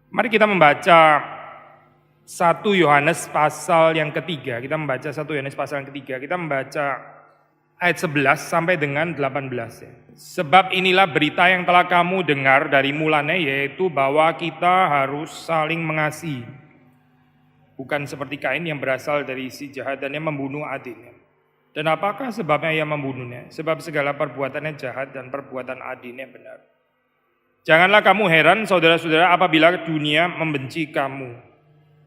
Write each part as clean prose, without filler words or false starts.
Mari kita membaca 1 Yohanes pasal yang ketiga. Kita membaca 1 Yohanes pasal yang ketiga. Kita membaca ayat 11 sampai dengan 18. Sebab inilah berita yang telah kamu dengar dari mulanya, yaitu bahwa kita harus saling mengasihi. Bukan seperti Kain yang berasal dari si jahat dan yang membunuh adiknya. Dan apakah sebabnya ia membunuhnya? Sebab segala perbuatannya jahat dan perbuatan adiknya benar. Janganlah kamu heran saudara-saudara apabila dunia membenci kamu.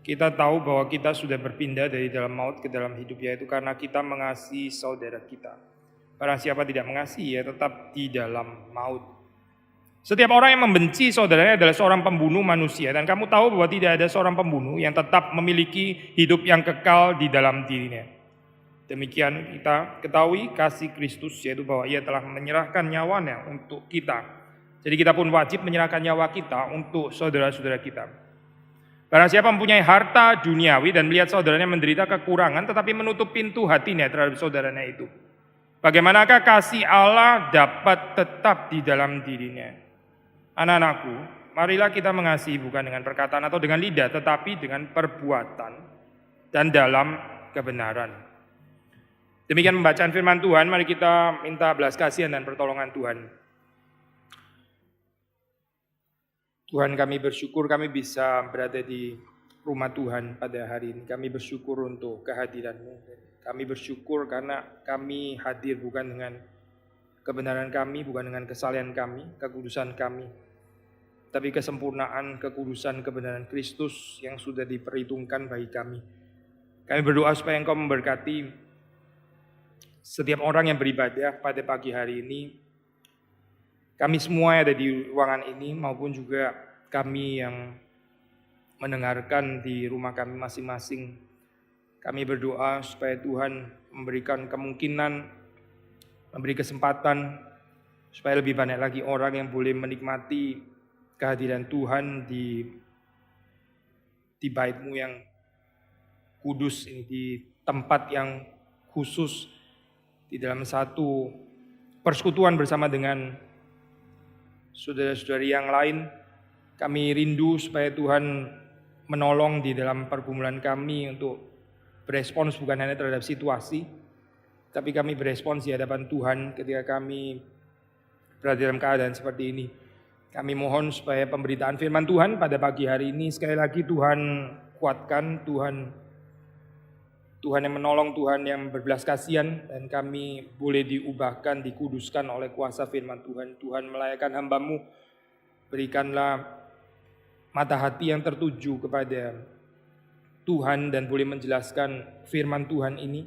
Kita tahu bahwa kita sudah berpindah dari dalam maut ke dalam hidup, yaitu karena kita mengasihi saudara kita. Barang siapa tidak mengasihi, ya tetap di dalam maut. Setiap orang yang membenci saudaranya adalah seorang pembunuh manusia. Dan kamu tahu bahwa tidak ada seorang pembunuh yang tetap memiliki hidup yang kekal di dalam dirinya. Demikian kita ketahui kasih Kristus, yaitu bahwa ia telah menyerahkan nyawanya untuk kita. Jadi kita pun wajib menyerahkan nyawa kita untuk saudara-saudara kita. Barang siapa mempunyai harta duniawi dan melihat saudaranya menderita kekurangan tetapi menutup pintu hatinya terhadap saudaranya itu, bagaimanakah kasih Allah dapat tetap di dalam dirinya? Anak-anakku, marilah kita mengasihi bukan dengan perkataan atau dengan lidah, tetapi dengan perbuatan dan dalam kebenaran. Demikian pembacaan firman Tuhan. Mari kita minta belas kasihan dan pertolongan Tuhan. Tuhan, kami bersyukur kami bisa berada di rumah Tuhan pada hari ini. Kami bersyukur untuk kehadiran-Mu. Kami bersyukur karena kami hadir bukan dengan kebenaran kami, bukan dengan kesalehan kami, kekudusan kami, tapi kesempurnaan, kekudusan, kebenaran Kristus yang sudah diperhitungkan bagi kami. Kami berdoa supaya Engkau memberkati setiap orang yang beribadah pada pagi hari ini. Kami semua yang ada di ruangan ini maupun juga kami yang mendengarkan di rumah kami masing-masing. Kami berdoa supaya Tuhan memberikan kemungkinan, memberi kesempatan supaya lebih banyak lagi orang yang boleh menikmati kehadiran Tuhan di bait-Mu yang kudus ini, di tempat yang khusus, di dalam satu persekutuan bersama dengan saudara-saudari yang lain. Kami rindu supaya Tuhan menolong di dalam pergumulan kami untuk berespons bukan hanya terhadap situasi, tapi kami berespons di hadapan Tuhan ketika kami berada dalam keadaan seperti ini. Kami mohon supaya pemberitaan firman Tuhan pada pagi hari ini sekali lagi Tuhan kuatkan, Tuhan yang menolong, Tuhan yang berbelas kasihan, dan kami boleh diubahkan, dikuduskan oleh kuasa firman Tuhan. Tuhan melayakkan hamba-Mu, berikanlah mata hati yang tertuju kepada Tuhan dan boleh menjelaskan firman Tuhan ini.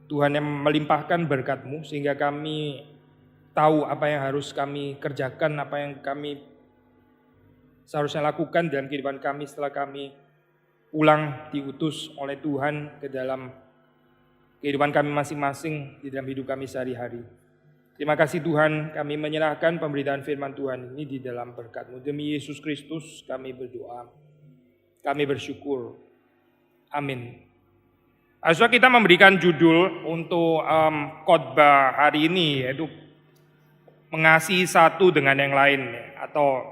Tuhan yang melimpahkan berkat-Mu sehingga kami tahu apa yang harus kami kerjakan, apa yang kami seharusnya lakukan dalam kehidupan kami setelah kami pulang diutus oleh Tuhan ke dalam kehidupan kami masing-masing, di dalam hidup kami sehari-hari. Terima kasih Tuhan, kami menyerahkan pemberitaan firman Tuhan ini di dalam berkat-Mu. Demi Yesus Kristus kami berdoa, kami bersyukur. Amin. Saudara, kita memberikan judul untuk khotbah hari ini, yaitu mengasihi satu dengan yang lain, atau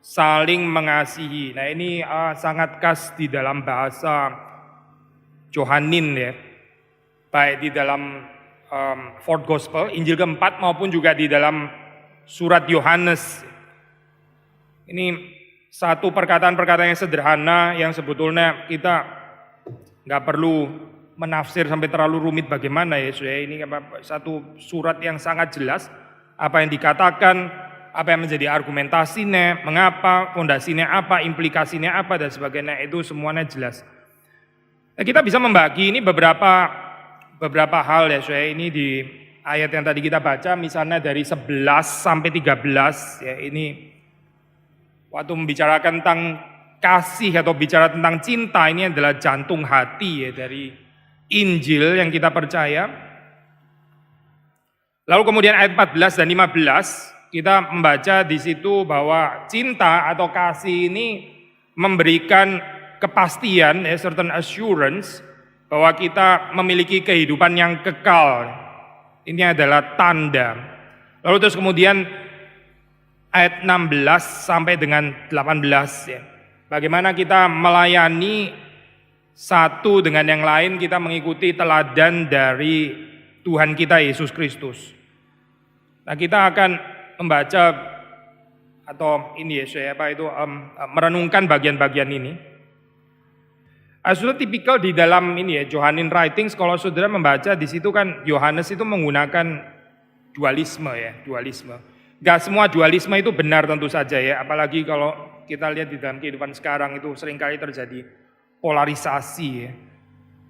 saling mengasihi. Nah, ini sangat khas di dalam bahasa Johanin ya, baik di dalam Fourth Gospel, Injil keempat, maupun juga di dalam surat Yohanes. Ini satu perkataan-perkataan yang sederhana yang sebetulnya kita nggak perlu menafsir sampai terlalu rumit bagaimana ya. Ini satu surat yang sangat jelas apa yang dikatakan, apa yang menjadi argumentasinya, mengapa, fondasinya apa, implikasinya apa, dan sebagainya, itu semuanya jelas. Nah, kita bisa membagi ini beberapa hal ya, ini di ayat yang tadi kita baca, misalnya dari 11 sampai 13 ya, ini waktu membicarakan tentang kasih atau bicara tentang cinta, ini adalah jantung hati ya dari Injil yang kita percaya. Lalu kemudian ayat 14 dan 15 kita membaca di situ bahwa cinta atau kasih ini memberikan kepastian, certain assurance, bahwa kita memiliki kehidupan yang kekal. Ini adalah tanda. Lalu terus kemudian ayat 16 sampai dengan 18 ya. Bagaimana kita melayani satu dengan yang lain, kita mengikuti teladan dari Tuhan kita Yesus Kristus. Nah, kita akan membaca atau ini ya, merenungkan bagian-bagian ini. Saudara, tipikal di dalam ini ya, Johannine Writings, kalau saudara membaca di situ kan Yohanes itu menggunakan dualisme ya, dualisme. Gak semua dualisme itu benar tentu saja ya, apalagi kalau kita lihat di dalam kehidupan sekarang itu seringkali terjadi polarisasi ya.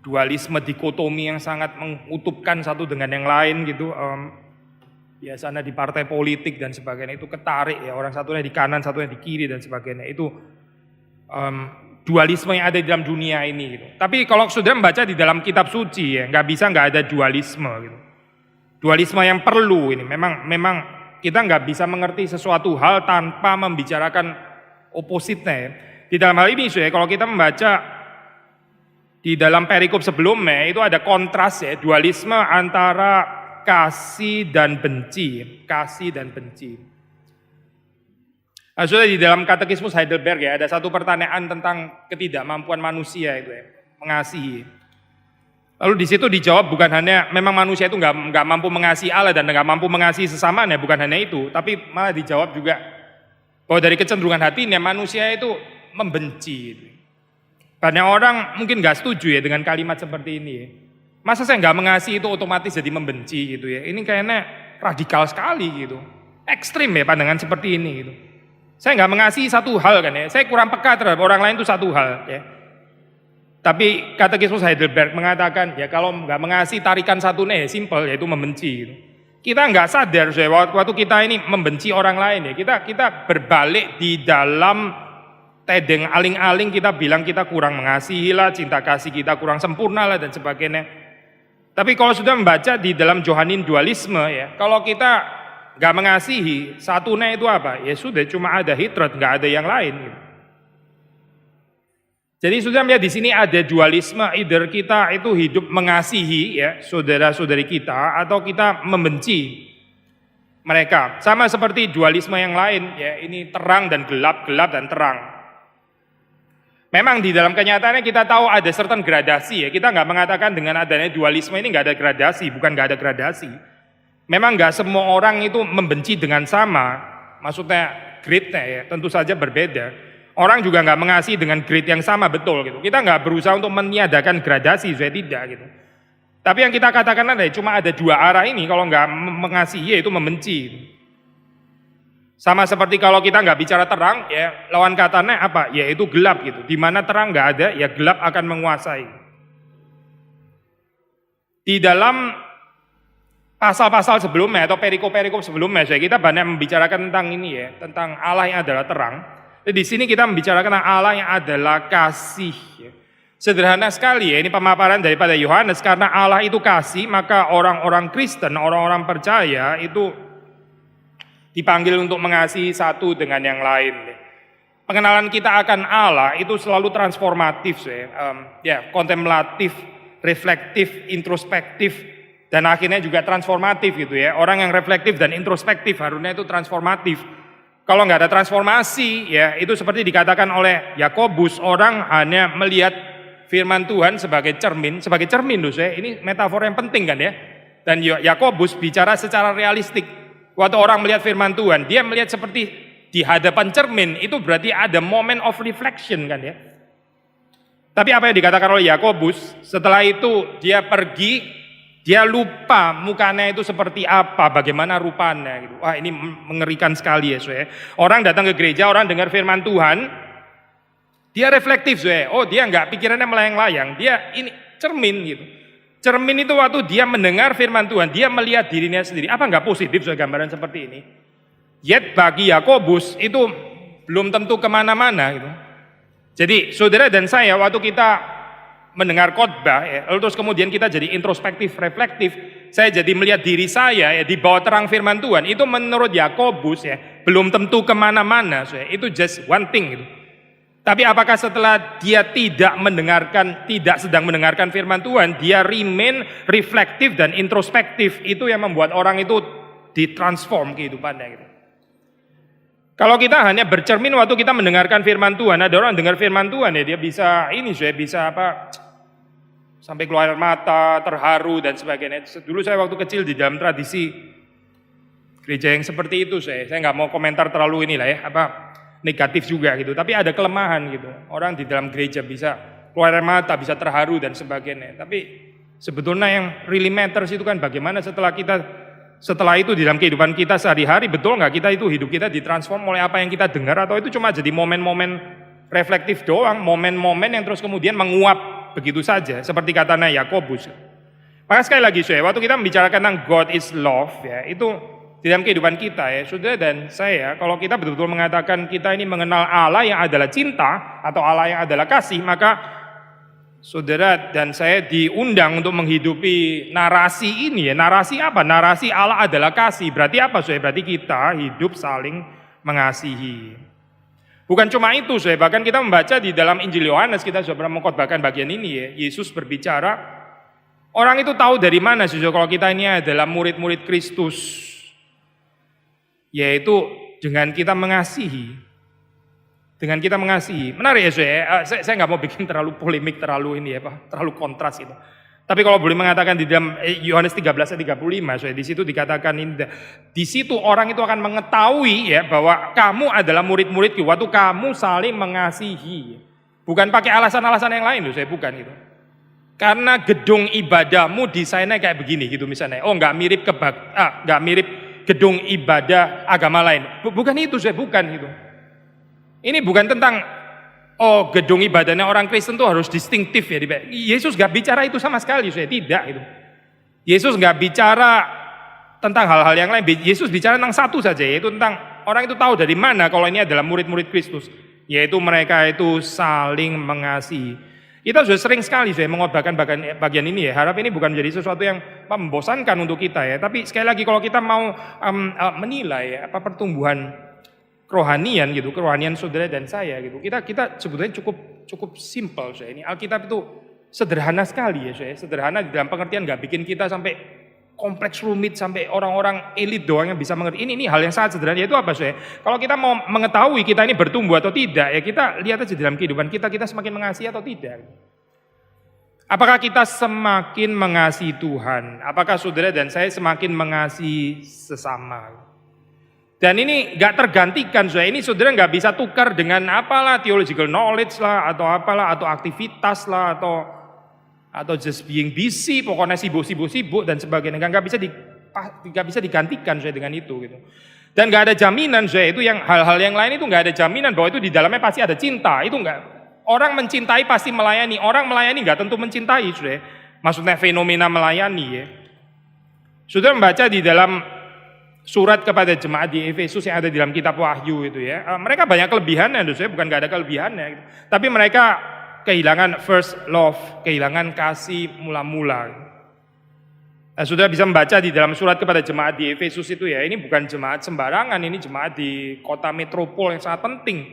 Dualisme, dikotomi yang sangat mengutupkan satu dengan yang lain gitu. Biasanya di partai politik dan sebagainya itu ketarik ya, orang satunya di kanan, satunya di kiri dan sebagainya. Itu dualisme yang ada di dalam dunia ini gitu. Tapi kalau saudara membaca di dalam kitab suci ya, nggak ada dualisme gitu. Dualisme yang perlu ini, memang kita nggak bisa mengerti sesuatu hal tanpa membicarakan opositnya ya. Di dalam hal ini ya, kalau kita membaca di dalam perikop sebelumnya itu ada kontras ya, dualisme antara kasih dan benci, kasih dan benci. Nah, sudah di dalam katekismus Heidelberg ya, ada satu pertanyaan tentang ketidakmampuan manusia itu ya, mengasihi. Lalu di situ dijawab bukan hanya memang manusia itu nggak mampu mengasihi Allah dan nggak mampu mengasihi sesamanya, bukan hanya itu, tapi malah dijawab juga bahwa dari kecenderungan hatinya manusia itu membenci. Banyak orang mungkin nggak setuju ya dengan kalimat seperti ini. Ya. Masa saya nggak mengasihi itu otomatis jadi membenci gitu ya? Ini kayaknya radikal sekali gitu, ekstrim ya pandangan seperti ini gitu. Saya nggak mengasihi satu hal kan ya, saya kurang peka terhadap orang lain itu satu hal ya. Tapi katekismus Heidelberg mengatakan ya kalau nggak mengasihi tarikan satunya ya simple, yaitu membenci. Gitu. Kita nggak sadar waktu kita ini membenci orang lain ya, kita berbalik di dalam tedeng aling-aling kita bilang kita kurang mengasihi lah, cinta kasih kita kurang sempurna lah dan sebagainya. Tapi kalau sudah membaca di dalam Johannine dualisme ya, kalau kita nggak mengasihi, satunya itu apa? Ya sudah, cuma ada hitrat, nggak ada yang lain. Gitu. Jadi sudah melihat di sini ada dualisme, either kita itu hidup mengasihi ya saudara-saudari kita atau kita membenci mereka. Sama seperti dualisme yang lain ya, ini terang dan gelap, gelap dan terang. Memang di dalam kenyataannya kita tahu ada certain gradasi ya. Kita nggak mengatakan dengan adanya dualisme ini nggak ada gradasi, bukan nggak ada gradasi. Memang nggak semua orang itu membenci dengan sama, maksudnya grade-nya ya, tentu saja berbeda. Orang juga nggak mengasihi dengan grade yang sama, betul gitu. Kita nggak berusaha untuk meniadakan gradasi, saya tidak gitu. Tapi yang kita katakan adalah cuma ada dua arah ini, kalau nggak mengasihi yaitu membenci. Sama seperti kalau kita nggak bicara terang, ya lawan katanya apa? Yaitu gelap gitu. Di mana terang nggak ada, ya gelap akan menguasai. Di dalam pasal-pasal sebelumnya atau perikop-perikop sebelumnya, kita banyak membicarakan tentang ini ya, tentang Allah yang adalah terang. Di sini kita membicarakan tentang Allah yang adalah kasih. Ya. Sederhana sekali ya, ini pemaparan daripada Yohanes, karena Allah itu kasih, maka orang-orang Kristen, orang-orang percaya itu dipanggil untuk mengasihi satu dengan yang lain. Pengenalan kita akan Allah itu selalu transformatif, ya, kontemplatif, reflektif, introspektif, dan akhirnya juga transformatif gitu ya. Orang yang reflektif dan introspektif harusnya itu transformatif. Kalau nggak ada transformasi, ya itu seperti dikatakan oleh Yakobus, orang hanya melihat firman Tuhan sebagai cermin loh saya. Ini metafor yang penting kan ya. Dan Yakobus bicara secara realistik. Waktu orang melihat firman Tuhan, dia melihat seperti di hadapan cermin, itu berarti ada moment of reflection kan ya. Tapi apa yang dikatakan oleh Yakobus, setelah itu dia pergi, dia lupa mukanya itu seperti apa, bagaimana rupanya gitu. Wah, ini mengerikan sekali ya, saya. Orang datang ke gereja, orang dengar firman Tuhan, dia reflektif, saya. Oh, dia enggak pikirannya melayang-layang, dia ini cermin gitu. Cermin itu waktu dia mendengar firman Tuhan, dia melihat dirinya sendiri. Apa enggak positif, saya, gambaran seperti ini? Yet bagi Yakobus itu belum tentu kemana-mana gitu. Jadi saudara dan saya waktu kita mendengar khotbah, ya, lalu terus kemudian kita jadi introspektif, reflektif. Saya jadi melihat diri saya ya di bawah terang firman Tuhan. Itu menurut Yakobus ya belum tentu kemana-mana. Itu just one thing. Gitu. Tapi apakah setelah dia tidak sedang mendengarkan firman Tuhan, dia remain reflektif dan introspektif? Itu yang membuat orang itu ditransform kehidupannya. Gitu. Kalau kita hanya bercermin waktu kita mendengarkan firman Tuhan, ada orang dengar firman Tuhan ya, dia bisa sampai keluar air mata, terharu dan sebagainya. Dulu saya waktu kecil di dalam tradisi gereja yang seperti itu, saya nggak mau komentar terlalu negatif juga gitu. Tapi ada kelemahan gitu. Orang di dalam gereja bisa keluar air mata, bisa terharu dan sebagainya. Tapi sebetulnya yang really matters itu kan bagaimana setelah itu di dalam kehidupan kita sehari-hari, betul nggak hidup kita ditransform oleh apa yang kita dengar, atau itu cuma jadi momen-momen reflektif doang, momen-momen yang terus kemudian menguap begitu saja, seperti katanya Yakobus. Maka sekali lagi waktu kita membicarakan tentang God is love ya, itu di dalam kehidupan kita ya, saudara dan saya, kalau kita betul-betul mengatakan kita ini mengenal Allah yang adalah cinta atau Allah yang adalah kasih, maka saudara dan saya diundang untuk menghidupi narasi ini ya. Narasi apa? Narasi Allah adalah kasih. Berarti apa, saudara? Berarti kita hidup saling mengasihi. Bukan cuma itu, saudara. Bahkan kita membaca di dalam Injil Yohanes, kita sudah pernah mengkhotbahkan bagian ini ya. Yesus berbicara, orang itu tahu dari mana, saudara, kalau kita ini adalah murid-murid Kristus. Yaitu dengan kita mengasihi. Dengan kita mengasihi. Menarik ya, saya nggak mau bikin terlalu polemik, terlalu kontras gitu. Tapi kalau boleh mengatakan di dalam Yohanes 13 ayat 35, di situ dikatakan ini, di situ orang itu akan mengetahui ya bahwa kamu adalah murid-muridku waktu kamu saling mengasihi. Bukan pakai alasan-alasan yang lain loh, bukan gitu. Karena gedung ibadahmu desainnya kayak begini gitu misalnya. Oh, nggak mirip gedung ibadah agama lain. Bukan itu, bukan gitu. Ini bukan tentang gedung ibadahnya orang Kristen tuh harus distintif ya. Yesus gak bicara itu sama sekali, tidak itu. Yesus gak bicara tentang hal-hal yang lain. Yesus bicara tentang satu saja, yaitu tentang orang itu tahu dari mana kalau ini adalah murid-murid Kristus, yaitu mereka itu saling mengasihi. Kita sudah sering sekali mengkhotbahkan bagian ini ya. Harap ini bukan menjadi sesuatu yang membosankan untuk kita ya. Tapi sekali lagi kalau kita mau menilai pertumbuhan kerohanian gitu, kerohanian saudara dan saya gitu. Kita sebetulnya cukup simple ini. Alkitab itu sederhana sekali ya, sederhana di dalam pengertian, nggak bikin kita sampai kompleks rumit sampai orang-orang elit doang yang bisa mengerti. Ini hal yang sangat sederhana, yaitu apa Kalau kita mau mengetahui kita ini bertumbuh atau tidak ya, kita lihat aja dalam kehidupan kita semakin mengasihi atau tidak. Apakah kita semakin mengasihi Tuhan? Apakah saudara dan saya semakin mengasihi sesama? Dan ini gak tergantikan, ini saudara gak bisa tukar dengan apalah theological knowledge lah, atau apalah, atau aktivitas lah, atau just being busy, pokoknya sibuk dan sebagainya. Gak bisa digantikan dengan itu gitu. Dan gak ada jaminan itu yang hal-hal yang lain itu gak ada jaminan bahwa itu di dalamnya pasti ada cinta. Itu enggak. Orang mencintai pasti melayani. Orang melayani gak tentu mencintai, maksudnya fenomena melayani ya. Saudara membaca di dalam surat kepada jemaat di Efesus yang ada di dalam kitab Wahyu itu ya. Mereka banyak kelebihannya, bukan gak ada kelebihannya gitu. Tapi mereka kehilangan first love, kehilangan kasih mula-mula. Saudara bisa membaca di dalam surat kepada jemaat di Efesus itu ya, ini bukan jemaat sembarangan, ini jemaat di kota metropol yang sangat penting.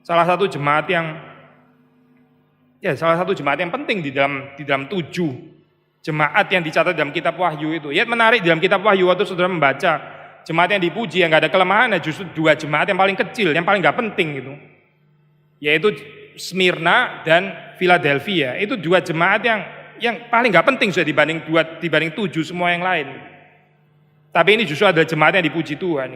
Salah satu jemaat yang penting di dalam 7 jemaat yang dicatat dalam kitab Wahyu itu. Ya menarik, di dalam kitab Wahyu waktu saudara membaca jemaat yang dipuji, yang gak ada kelemahannya, justru 2 jemaat yang paling kecil, yang paling gak penting gitu. Yaitu Smyrna dan Philadelphia. Itu 2 jemaat yang paling gak penting dibanding 7 semua yang lain. Tapi ini justru adalah jemaat yang dipuji Tuhan.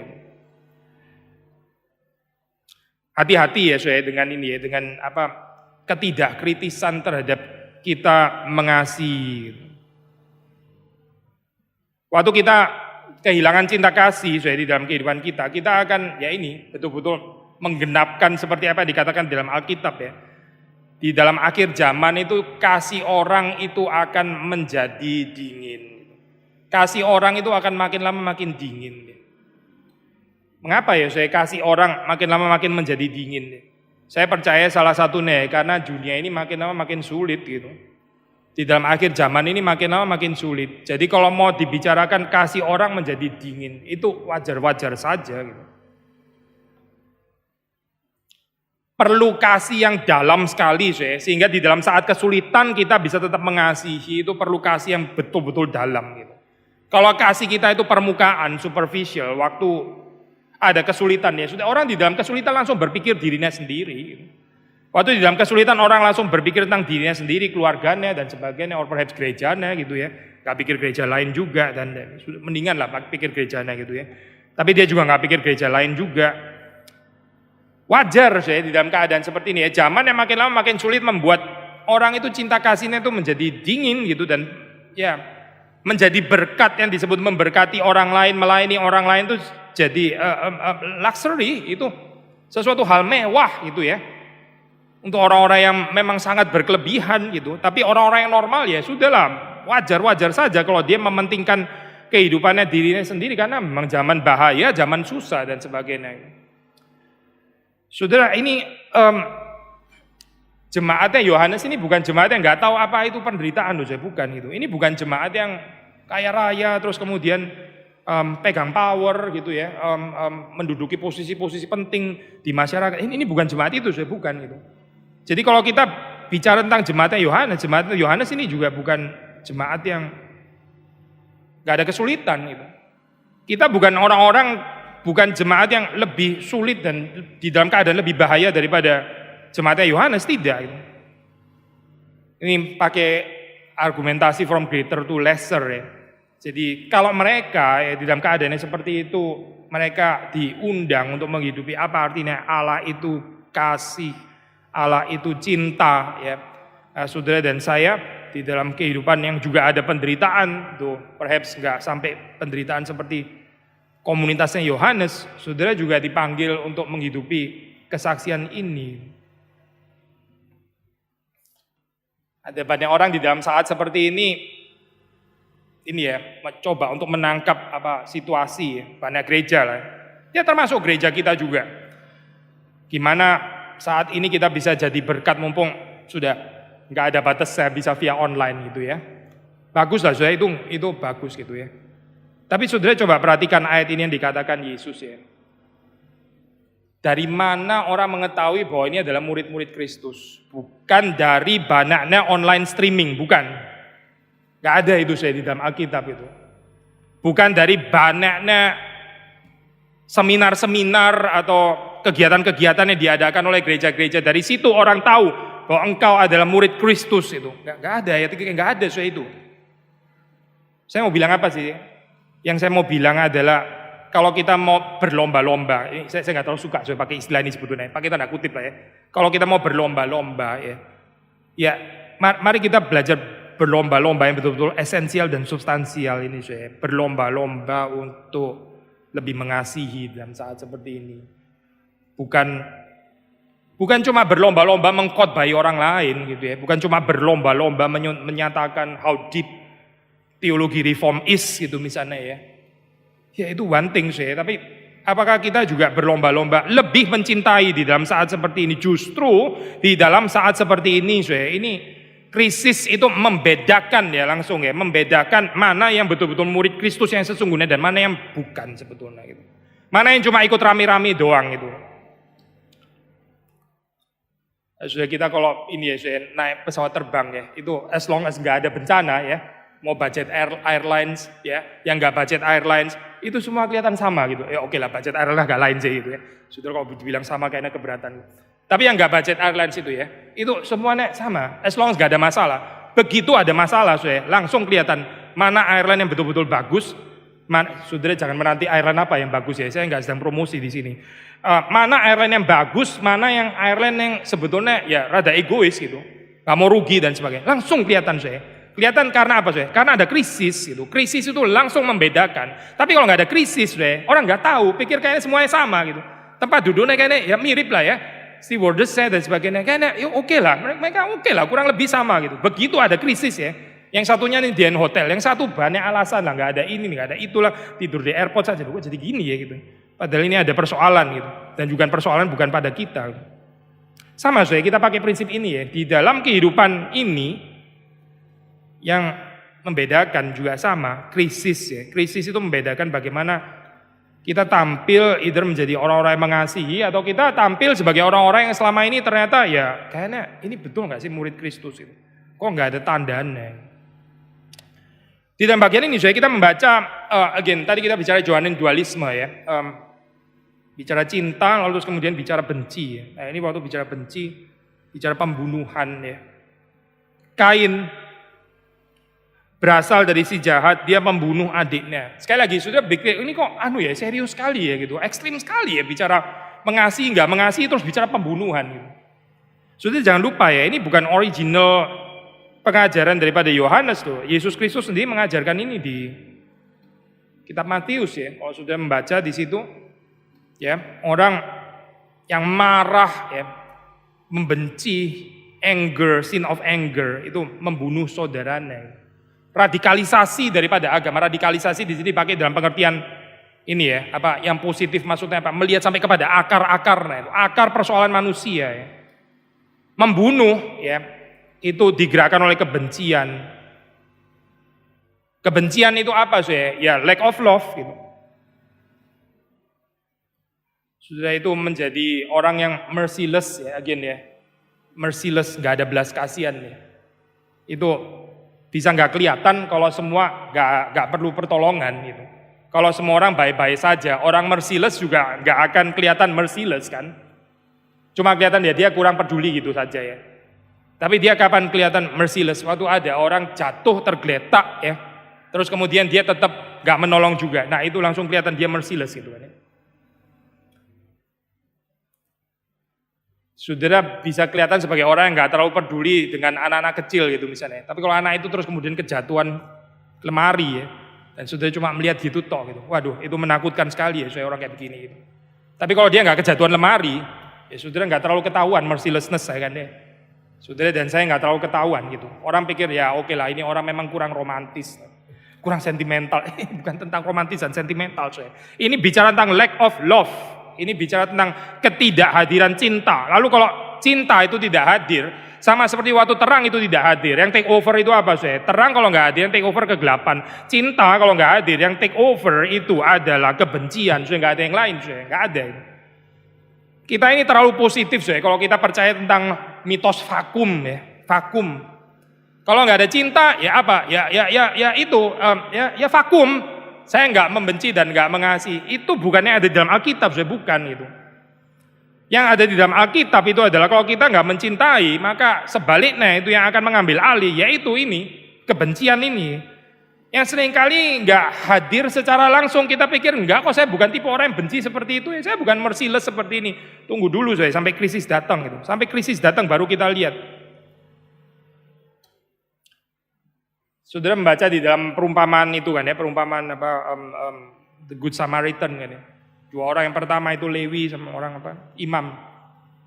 Hati-hati ya dengan ini ya, dengan ketidakkritisan terhadap kita mengasihi. Waktu kita kehilangan cinta kasih di dalam kehidupan kita akan betul-betul menggenapkan seperti apa yang dikatakan di dalam Alkitab ya. Di dalam akhir zaman itu kasih orang itu akan menjadi dingin. Kasih orang itu akan makin lama makin dingin. Mengapa ya kasih orang makin lama makin menjadi dingin? Saya percaya salah satunya karena dunia ini makin lama makin sulit gitu. Di dalam akhir zaman ini makin lama makin sulit. Jadi kalau mau dibicarakan kasih orang menjadi dingin, itu wajar-wajar saja gitu. Perlu kasih yang dalam sekali sehingga di dalam saat kesulitan kita bisa tetap mengasihi, itu perlu kasih yang betul-betul dalam gitu. Kalau kasih kita itu permukaan, superficial, waktu Ada kesulitan ya, sudah orang di dalam kesulitan langsung berpikir dirinya sendiri. Waktu di dalam kesulitan orang langsung berpikir tentang dirinya sendiri, keluarganya dan sebagainya, or perhaps gerejanya gitu ya. Gak pikir gereja lain juga dan mendingan lah pikir gerejanya gitu ya. Tapi dia juga gak pikir gereja lain juga. Wajar saya di dalam keadaan seperti ini ya. Zaman yang makin lama makin sulit membuat orang itu cinta kasihnya itu menjadi dingin gitu dan ya menjadi berkat yang disebut memberkati orang lain, melayani orang lain itu jadi luxury, itu sesuatu hal mewah gitu ya. Untuk orang-orang yang memang sangat berkelebihan gitu. Tapi orang-orang yang normal ya sudahlah, wajar-wajar saja kalau dia mementingkan kehidupannya dirinya sendiri karena memang zaman bahaya, zaman susah dan sebagainya. Saudara, ini jemaatnya Yohanes ini bukan jemaat yang nggak tahu apa itu penderitaan, loh, saya bukan itu. Ini bukan jemaat yang kaya raya terus kemudian pegang power gitu ya, menduduki posisi-posisi penting di masyarakat. Ini bukan jemaat itu, saya bukan itu. Jadi kalau kita bicara tentang jemaat Yohanes ini juga bukan jemaat yang nggak ada kesulitan gitu. Kita bukan bukan jemaat yang lebih sulit dan di dalam keadaan lebih bahaya daripada jemaatnya Yohanes, tidak. Ini pakai argumentasi from greater to lesser ya. Jadi kalau mereka ya, di dalam keadaannya seperti itu, mereka diundang untuk menghidupi apa artinya Allah itu kasih, Allah itu cinta ya. Saudara dan saya di dalam kehidupan yang juga ada penderitaan, tuh perhaps nggak sampai penderitaan seperti komunitasnya Yohanes, saudara juga dipanggil untuk menghidupi kesaksian ini. Ada banyak orang di dalam saat seperti ini ya, mencoba untuk menangkap situasi, banyak gereja lah. Ya termasuk gereja kita juga. Gimana saat ini kita bisa jadi berkat mumpung sudah nggak ada batas, saya bisa via online gitu ya. Bagus lah, saudara, itu bagus gitu ya. Tapi saudara coba perhatikan ayat ini yang dikatakan Yesus ya. Dari mana orang mengetahui bahwa ini adalah murid-murid Kristus? Bukan dari banyaknya online streaming, bukan. Gak ada itu saya di dalam Alkitab itu. Bukan dari banyaknya seminar-seminar atau kegiatan-kegiatan yang diadakan oleh gereja-gereja. Dari situ orang tahu bahwa engkau adalah murid Kristus itu. Gak ada ya, gak ada saya itu. Saya mau bilang apa sih? Yang saya mau bilang adalah kalau kita mau berlomba-lomba, saya nggak terlalu suka saya pakai istilah ini sebetulnya, pakai tanda kutip lah ya. Kalau kita mau berlomba-lomba ya mari kita belajar berlomba-lomba yang betul-betul esensial dan substansial ini saya. Berlomba-lomba untuk lebih mengasihi dalam saat seperti ini. Bukan cuma berlomba-lomba mengkhotbahi orang lain gitu ya. Bukan cuma berlomba-lomba menyatakan how deep teologi reform is gitu misalnya ya. Ya itu one thing saya, tapi apakah kita juga berlomba-lomba lebih mencintai di dalam saat seperti ini? Justru di dalam saat seperti ini saya, ini krisis itu membedakan ya langsung ya, membedakan mana yang betul-betul murid Kristus yang sesungguhnya dan mana yang bukan sebetulnya gitu. Mana yang cuma ikut rame-rame doang itu. Sudah kita kalau ini ya saya naik pesawat terbang ya, itu as long as nggak ada bencana ya, mau budget airlines ya, yang nggak budget airlines itu semua kelihatan sama gitu. Ya oke lah budget airlines nggak lain sih gitu ya. Sudah kalau dibilang sama kayaknya keberatan. Tapi yang nggak budget airlines itu ya, itu semuanya sama. As long as nggak ada masalah. Begitu ada masalah, saya langsung kelihatan mana airline yang betul-betul bagus. Saudara jangan menanti airline apa yang bagus ya. Saya nggak sedang promosi di sini. Mana airline yang bagus, mana yang airline yang sebetulnya ya rada egois gitu, nggak mau rugi dan sebagainya. Langsung kelihatan saya. Kelihatan karena apa saya? Karena ada krisis gitu. Krisis itu langsung membedakan. Tapi kalau nggak ada krisis, orang nggak tahu, pikir kayaknya semuanya sama gitu. Tempat duduknya kayaknya ya mirip lah ya. Stewardess dan sebagainya kayaknya ya oke lah. Mereka oke lah, kurang lebih sama gitu. Begitu ada krisis ya. Yang satunya nih di hotel, yang satu banyak alasan lah, nggak ada ini, nggak ada itulah, tidur di airport saja. Kok jadi gini ya gitu. Padahal ini ada persoalan gitu. Dan juga persoalan bukan pada kita. Sama saya, kita pakai prinsip ini ya. Di dalam kehidupan ini yang membedakan juga sama, krisis ya. Krisis itu membedakan bagaimana kita tampil either menjadi orang-orang yang mengasihi atau kita tampil sebagai orang-orang yang selama ini ternyata ya kayaknya ini betul nggak sih murid Kristus itu? Kok nggak ada tandanya? Di dalam bagian ini kita membaca again tadi kita bicara Johannine dualisme ya. Bicara cinta, lalu terus kemudian bicara benci. Nah ini waktu bicara benci, bicara pembunuhan ya. Kain berasal dari si jahat, dia membunuh adiknya. Sekali lagi, sudah pikir ini kok serius sekali ya gitu, ekstrim sekali ya bicara mengasihi, nggak mengasihi terus bicara pembunuhan gitu. Sudah jangan lupa ya, ini bukan original pengajaran daripada Yohanes tuh. Yesus Kristus sendiri mengajarkan ini di kitab Matius ya. Kalau sudah membaca di situ, ya orang yang marah ya, membenci, anger, sin of anger itu membunuh saudaranya. Radikalisasi daripada agama, radikalisasi di sini dipakai dalam pengertian ini ya, yang positif maksudnya melihat sampai kepada akar-akarnya, akar persoalan manusia ya. Membunuh ya, itu digerakkan oleh kebencian. Kebencian itu apa sih? Ya lack of love gitu. Sudah itu menjadi orang yang merciless ya, again ya. Merciless, nggak ada belas kasihan ya. Itu bisa nggak kelihatan kalau semua nggak perlu pertolongan gitu. Kalau semua orang baik-baik saja, orang merciless juga nggak akan kelihatan merciless kan. Cuma kelihatan dia kurang peduli gitu saja ya. Tapi dia kapan kelihatan merciless? Waktu ada orang jatuh tergeletak ya, terus kemudian dia tetap nggak menolong juga. Nah itu langsung kelihatan dia merciless gitu kan ya. Saudara bisa kelihatan sebagai orang yang nggak terlalu peduli dengan anak-anak kecil gitu misalnya. Tapi kalau anak itu terus kemudian kejatuhan lemari ya, dan saudara cuma melihat gitu toh gitu. Waduh itu menakutkan sekali ya saya orang kayak begini gitu. Tapi kalau dia nggak kejatuhan lemari, ya saudara nggak terlalu ketahuan mercilessness saya kan ya. Saudara dan saya nggak terlalu ketahuan gitu. Orang pikir ya oke lah ini orang memang kurang romantis, kurang sentimental. Bukan tentang romantis dan sentimental saya. Ini bicara tentang lack of love. Ini bicara tentang ketidakhadiran cinta. Lalu kalau cinta itu tidak hadir, sama seperti waktu terang itu tidak hadir. Yang take over itu apa sih? Terang kalau nggak hadir, yang take over kegelapan. Cinta kalau nggak hadir, yang take over itu adalah kebencian. Sudah nggak ada yang lain, sudah nggak ada. Kita ini terlalu positif sih. Kalau kita percaya tentang mitos vakum ya, vakum. Kalau nggak ada cinta, ya apa? Ya vakum. Saya nggak membenci dan nggak mengasihi. Itu bukannya ada di dalam Alkitab, saya bukan itu. Yang ada di dalam Alkitab itu adalah kalau kita nggak mencintai, maka sebaliknya itu yang akan mengambil alih, yaitu ini, kebencian ini. Yang seringkali nggak hadir secara langsung, kita pikir enggak kok saya bukan tipe orang yang benci seperti itu, saya bukan merciless seperti ini. Tunggu dulu saya sampai krisis datang gitu. Sampai krisis datang baru kita lihat. Saudara membaca di dalam perumpamaan itu kan ya, perumpamaan The Good Samaritan kan ya. Dua orang yang pertama itu Lewi sama orang imam.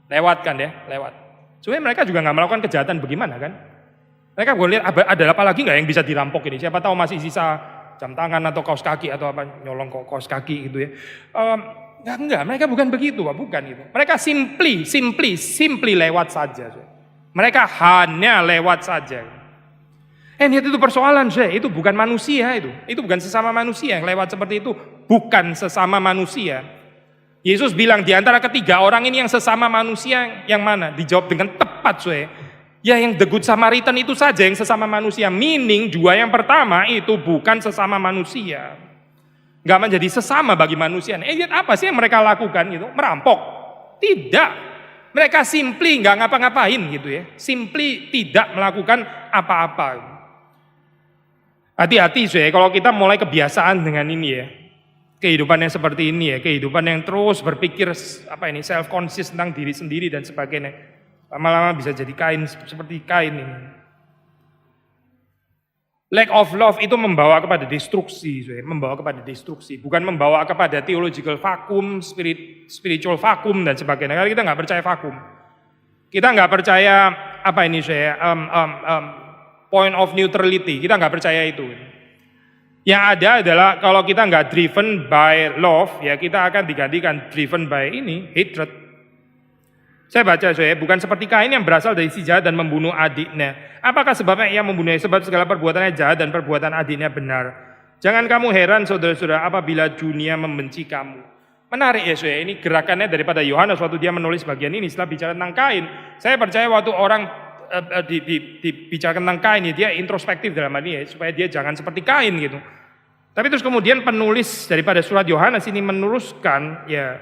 Lewat kan ya, lewat. Sebenarnya mereka juga nggak melakukan kejahatan bagaimana kan. Mereka boleh lihat ada apa lagi nggak yang bisa dirampok ini. Siapa tahu masih sisa jam tangan atau kaos kaki atau apa, nyolong kaos kaki gitu ya. Enggak, mereka bukan begitu Pak, bukan gitu. Mereka simply lewat saja. Mereka hanya lewat saja. Lihat itu persoalan saya, itu bukan manusia itu bukan sesama manusia yang lewat seperti itu, bukan sesama manusia. Yesus bilang di antara ketiga orang ini yang sesama manusia yang mana? Dijawab dengan tepat saya. Ya yang The Good Samaritan itu saja yang sesama manusia, meaning dua yang pertama itu bukan sesama manusia. Gak menjadi sesama bagi manusia. Lihat apa sih yang mereka lakukan gitu? Merampok? Tidak. Mereka simply gak ngapa-ngapain gitu ya. Simply tidak melakukan apa-apa. Hati-hati saya kalau kita mulai kebiasaan dengan ini ya. Kehidupan yang seperti ini ya, kehidupan yang terus berpikir self conscious tentang diri sendiri dan sebagainya. Lama-lama bisa jadi Kain seperti Kain ini. Lack of love itu membawa kepada destruksi, bukan membawa kepada theological vacuum, spiritual vacuum dan sebagainya. Karena kita nggak percaya vacuum. Kita nggak percaya point of neutrality, kita nggak percaya itu. Yang ada adalah kalau kita nggak driven by love, ya kita akan digantikan driven by hatred. Saya baca bukan seperti Kain yang berasal dari si jahat dan membunuh adiknya. Apakah sebabnya ia membunuhnya? Sebab segala perbuatannya jahat dan perbuatan adiknya benar. Jangan kamu heran saudara-saudara apabila dunia membenci kamu. Menarik ya ini gerakannya daripada Yohanes waktu dia menulis bagian ini setelah bicara tentang Kain. Saya percaya waktu orang dibicarakan tentang Kain, dia introspektif dalam hal ini supaya dia jangan seperti Kain gitu. Tapi terus kemudian penulis daripada surat Yohanes ini meneruskan ya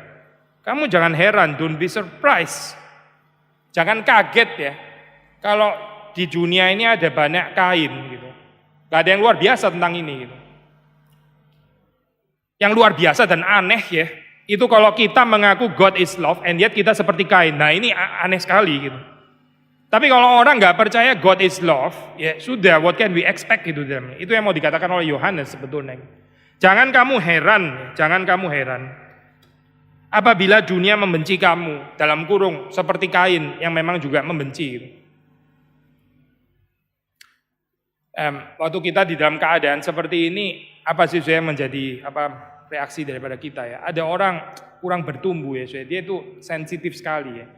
Kamu jangan heran, don't be surprised. Jangan kaget ya, kalau di dunia ini ada banyak kain gitu. Gak ada yang luar biasa tentang ini gitu. Yang luar biasa dan aneh ya, itu kalau kita mengaku God is love and yet kita seperti kain. Nah ini aneh sekali gitu. Tapi kalau orang nggak percaya God is love, ya sudah, what can we expect gitu. Itu yang mau dikatakan oleh Yohanes sebetulnya. Jangan kamu heran. Apabila dunia membenci kamu, dalam kurung seperti Kain yang memang juga membenci. Gitu. Waktu kita di dalam keadaan seperti ini, apa sih yang menjadi reaksi daripada kita ya? Ada orang kurang bertumbuh ya, dia itu sensitif sekali ya.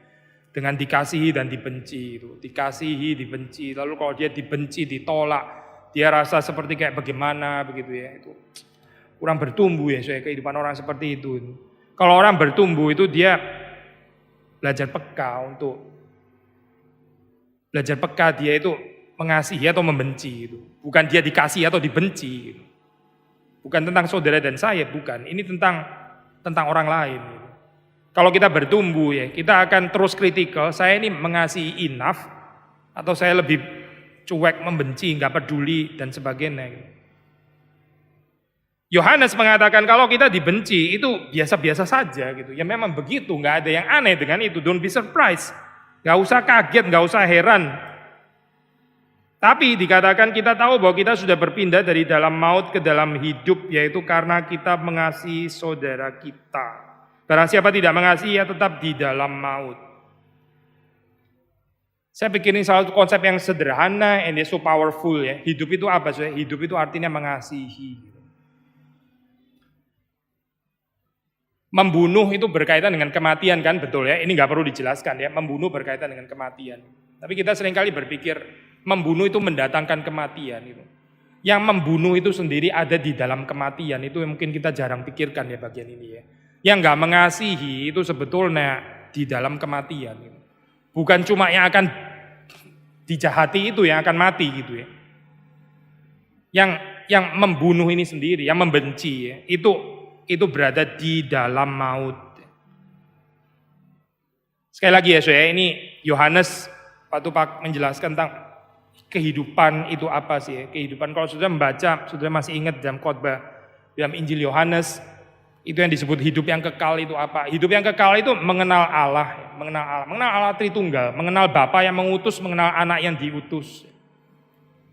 Dengan dikasihi dan dibenci itu, dikasihi, dibenci. Lalu kalau dia dibenci, ditolak, dia rasa seperti kayak bagaimana begitu ya. Itu kurang bertumbuh ya, kehidupan orang seperti itu. Kalau orang bertumbuh itu dia belajar peka dia itu mengasihi atau membenci itu. Bukan dia dikasihi atau dibenci. Gitu. Bukan tentang saudara dan saya, bukan. Ini tentang orang lain. Gitu. Kalau kita bertumbuh ya, kita akan terus kritikal, saya ini mengasihi enough, atau saya lebih cuek, membenci, nggak peduli, dan sebagainya. Gitu. Yohanes mengatakan kalau kita dibenci itu biasa-biasa saja gitu. Ya memang begitu, nggak ada yang aneh dengan itu. Don't be surprised, nggak usah kaget, nggak usah heran. Tapi dikatakan kita tahu bahwa kita sudah berpindah dari dalam maut ke dalam hidup, yaitu karena kita mengasihi saudara kita. Barang siapa tidak mengasihi, ya tetap di dalam maut. Saya pikir ini salah satu konsep yang sederhana and so powerful ya. Hidup itu apa sih? Hidup itu artinya mengasihi. Membunuh itu berkaitan dengan kematian kan, betul ya? Ini nggak perlu dijelaskan ya, membunuh berkaitan dengan kematian. Tapi kita seringkali berpikir membunuh itu mendatangkan kematian itu. Yang membunuh itu sendiri ada di dalam kematian, itu yang mungkin kita jarang pikirkan ya bagian ini ya. Yang nggak mengasihi itu sebetulnya di dalam kematian. Bukan cuma yang akan dijahati itu yang akan mati gitu ya. Yang membunuh ini sendiri, yang membenci ya, itu berada di dalam maut. Sekali lagi ya saudara, ini Yohanes waktu Pak menjelaskan tentang kehidupan itu apa sih ya. Kehidupan kalau sudah membaca, sudah masih ingat dalam khotbah dalam Injil Yohanes, itu yang disebut hidup yang kekal itu apa? Hidup yang kekal itu mengenal Allah, mengenal Allah Tritunggal, mengenal Bapa yang mengutus, mengenal Anak yang diutus.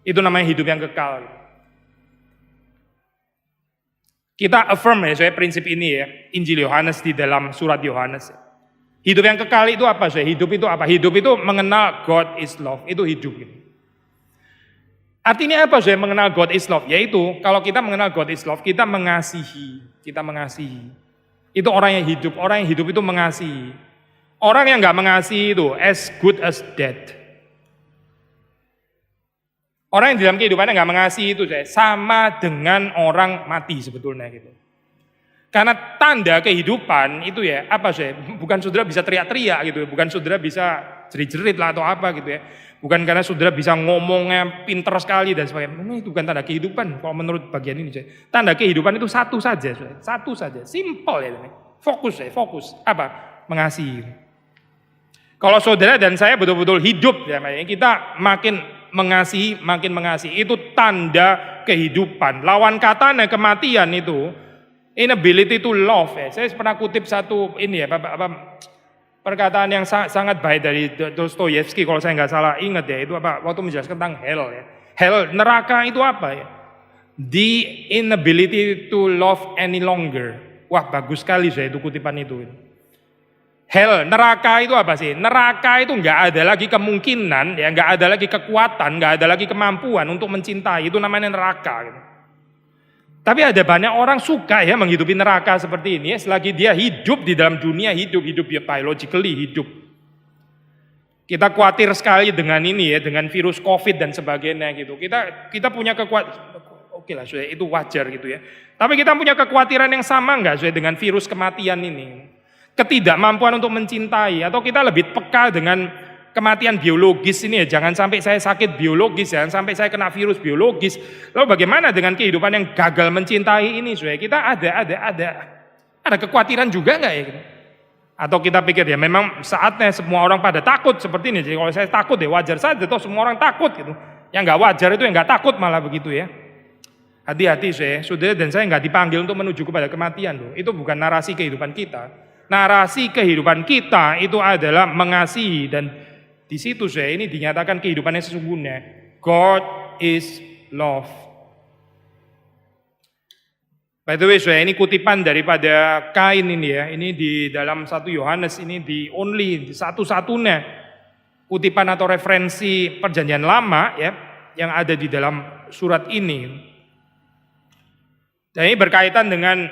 Itu namanya hidup yang kekal. Kita affirm ya saya prinsip ini ya, Injil Yohanes di dalam surat Yohanes. Hidup yang kekal itu apa saya? Hidup itu apa? Hidup itu mengenal God is love, itu hidup. Artinya apa saya mengenal God is love? Yaitu kalau kita mengenal God is love, kita mengasihi. Itu orang yang hidup itu mengasihi. Orang yang nggak mengasihi itu as good as dead. Orang yang di dalam kehidupannya nggak mengasihi itu sama dengan orang mati sebetulnya gitu. Karena tanda kehidupan itu ya apa sih? Bukan saudara bisa teriak-teriak gitu, bukan saudara bisa jerit-jerit lah atau apa gitu ya. Bukan karena saudara bisa ngomongnya pinter sekali dan sebagainya. Itu bukan tanda kehidupan kalau menurut bagian ini. Tanda kehidupan itu satu saja, simple ya. Fokus. Apa? Mengasihi. Kalau saudara dan saya betul-betul hidup ya, kita makin mengasihi, itu tanda kehidupan. Lawan katanya kematian itu inability to love ya. Saya pernah kutip satu ini ya, perkataan yang sangat baik dari Dostoyevsky kalau saya nggak salah ingat ya, itu apa waktu menjelaskan tentang hell ya. Hell, neraka itu apa ya? The inability to love any longer. Wah bagus sekali saya itu kutipan itu. Hell, neraka itu apa sih? Neraka itu nggak ada lagi kemungkinan, ya nggak ada lagi kekuatan, nggak ada lagi kemampuan untuk mencintai. Itu namanya neraka. Gitu. Tapi ada banyak orang suka ya menghidupi neraka seperti ini. Ya, selagi dia hidup di dalam dunia hidup ya biologically hidup. Kita khawatir sekali dengan ini ya, dengan virus COVID dan sebagainya gitu. Kita punya kekuatan. Oke lah, sudah itu wajar gitu ya. Tapi kita punya kekhawatiran yang sama nggak sudah dengan virus kematian ini? Ketidakmampuan untuk mencintai, atau kita lebih peka dengan kematian biologis ini ya, jangan sampai saya sakit biologis, jangan sampai saya kena virus biologis. Lalu bagaimana dengan kehidupan yang gagal mencintai ini? Kita ada kekhawatiran juga nggak ya? Atau kita pikir ya memang saatnya semua orang pada takut seperti ini. Jadi kalau saya takut ya wajar saja, toh semua orang takut gitu. Yang nggak wajar itu yang nggak takut malah begitu ya. Hati-hati saudara dan saya nggak dipanggil untuk menuju kepada kematian loh. Itu bukan narasi kehidupan kita. Narasi kehidupan kita itu adalah mengasihi dan di situ ini dinyatakan kehidupannya sesungguhnya. God is love. By the way, ini kutipan daripada Kain ini ya. Ini di dalam 1 Yohanes ini satu-satunya kutipan atau referensi perjanjian lama ya yang ada di dalam surat ini. Dan ini berkaitan dengan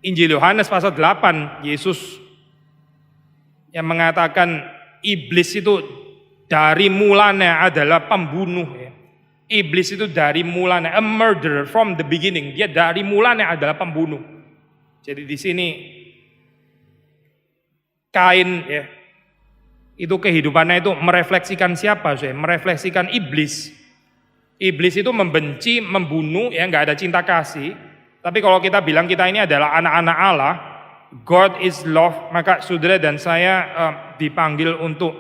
Injil Yohanes pasal 8, Yesus yang mengatakan iblis itu dari mulanya adalah pembunuh ya. Iblis itu dari mulanya, a murderer from the beginning. Dia dari mulanya adalah pembunuh. Jadi di sini Kain ya, itu kehidupannya itu merefleksikan siapa? Merefleksikan iblis. Iblis itu membenci, membunuh, ya nggak ada cinta kasih. Tapi kalau kita bilang kita ini adalah anak-anak Allah, God is love, maka saudara dan saya dipanggil untuk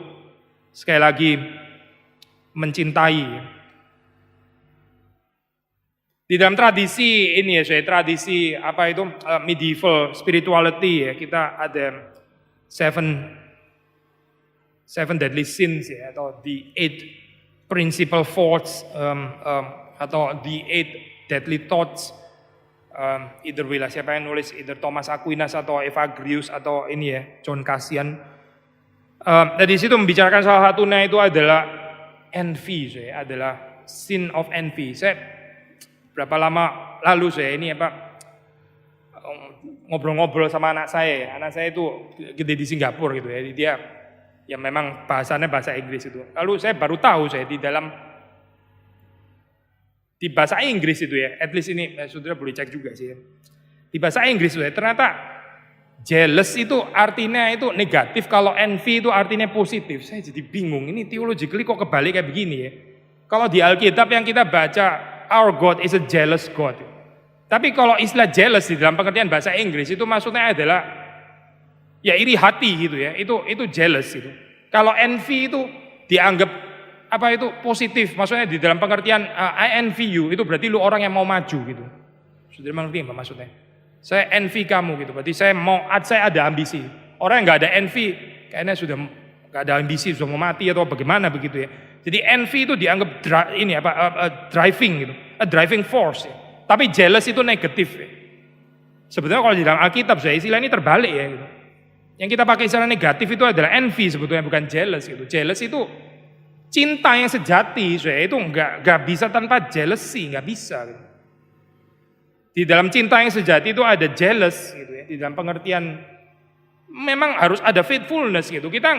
sekali lagi mencintai. Di dalam tradisi ini ya, tradisi apa itu medieval spirituality ya, kita ada seven deadly sins ya, atau the eight principal faults atau the eight deadly thoughts. Either way lah, siapa yang nulis, either Thomas Aquinas atau Evagrius atau ini ya, John Cassian. Dari situ membicarakan salah satunya itu adalah envy, adalah sin of envy. Saya berapa lama lalu ini ngobrol-ngobrol sama anak saya. Anak saya itu gede di Singapura gitu ya. Dia ya memang bahasanya bahasa Inggris itu. Lalu saya baru tahu di bahasa Inggris itu ya, at least ini saudara boleh cek juga sih ya. Di bahasa Inggris itu ya, ternyata jealous itu artinya itu negatif, kalau envy itu artinya positif. Saya jadi bingung, ini theologically kok kebalik kayak begini ya. Kalau di Alkitab yang kita baca, our God is a jealous God. Tapi kalau istilah jealous di dalam pengertian bahasa Inggris itu maksudnya adalah ya iri hati gitu ya. Itu jealous itu. Kalau envy itu dianggap apa itu positif, maksudnya di dalam pengertian I envy you, itu berarti lu orang yang mau maju gitu. Sudah mengerti apa maksudnya? Saya envy kamu gitu, berarti saya ada ambisi. Orang yang nggak ada envy kayaknya sudah nggak ada ambisi, sudah mau mati atau bagaimana begitu ya. Jadi envy itu dianggap driving gitu, a driving force ya. Tapi jealous itu negatif ya. Sebetulnya kalau di dalam Alkitab istilah ini terbalik ya gitu. Yang kita pakai istilah negatif itu adalah envy sebetulnya, bukan jealous gitu. Jealous itu cinta yang sejati, itu nggak bisa tanpa jealousy, nggak bisa gitu. Di dalam cinta yang sejati itu ada jealous gitu ya. Di dalam pengertian memang harus ada faithfulness gitu. Kita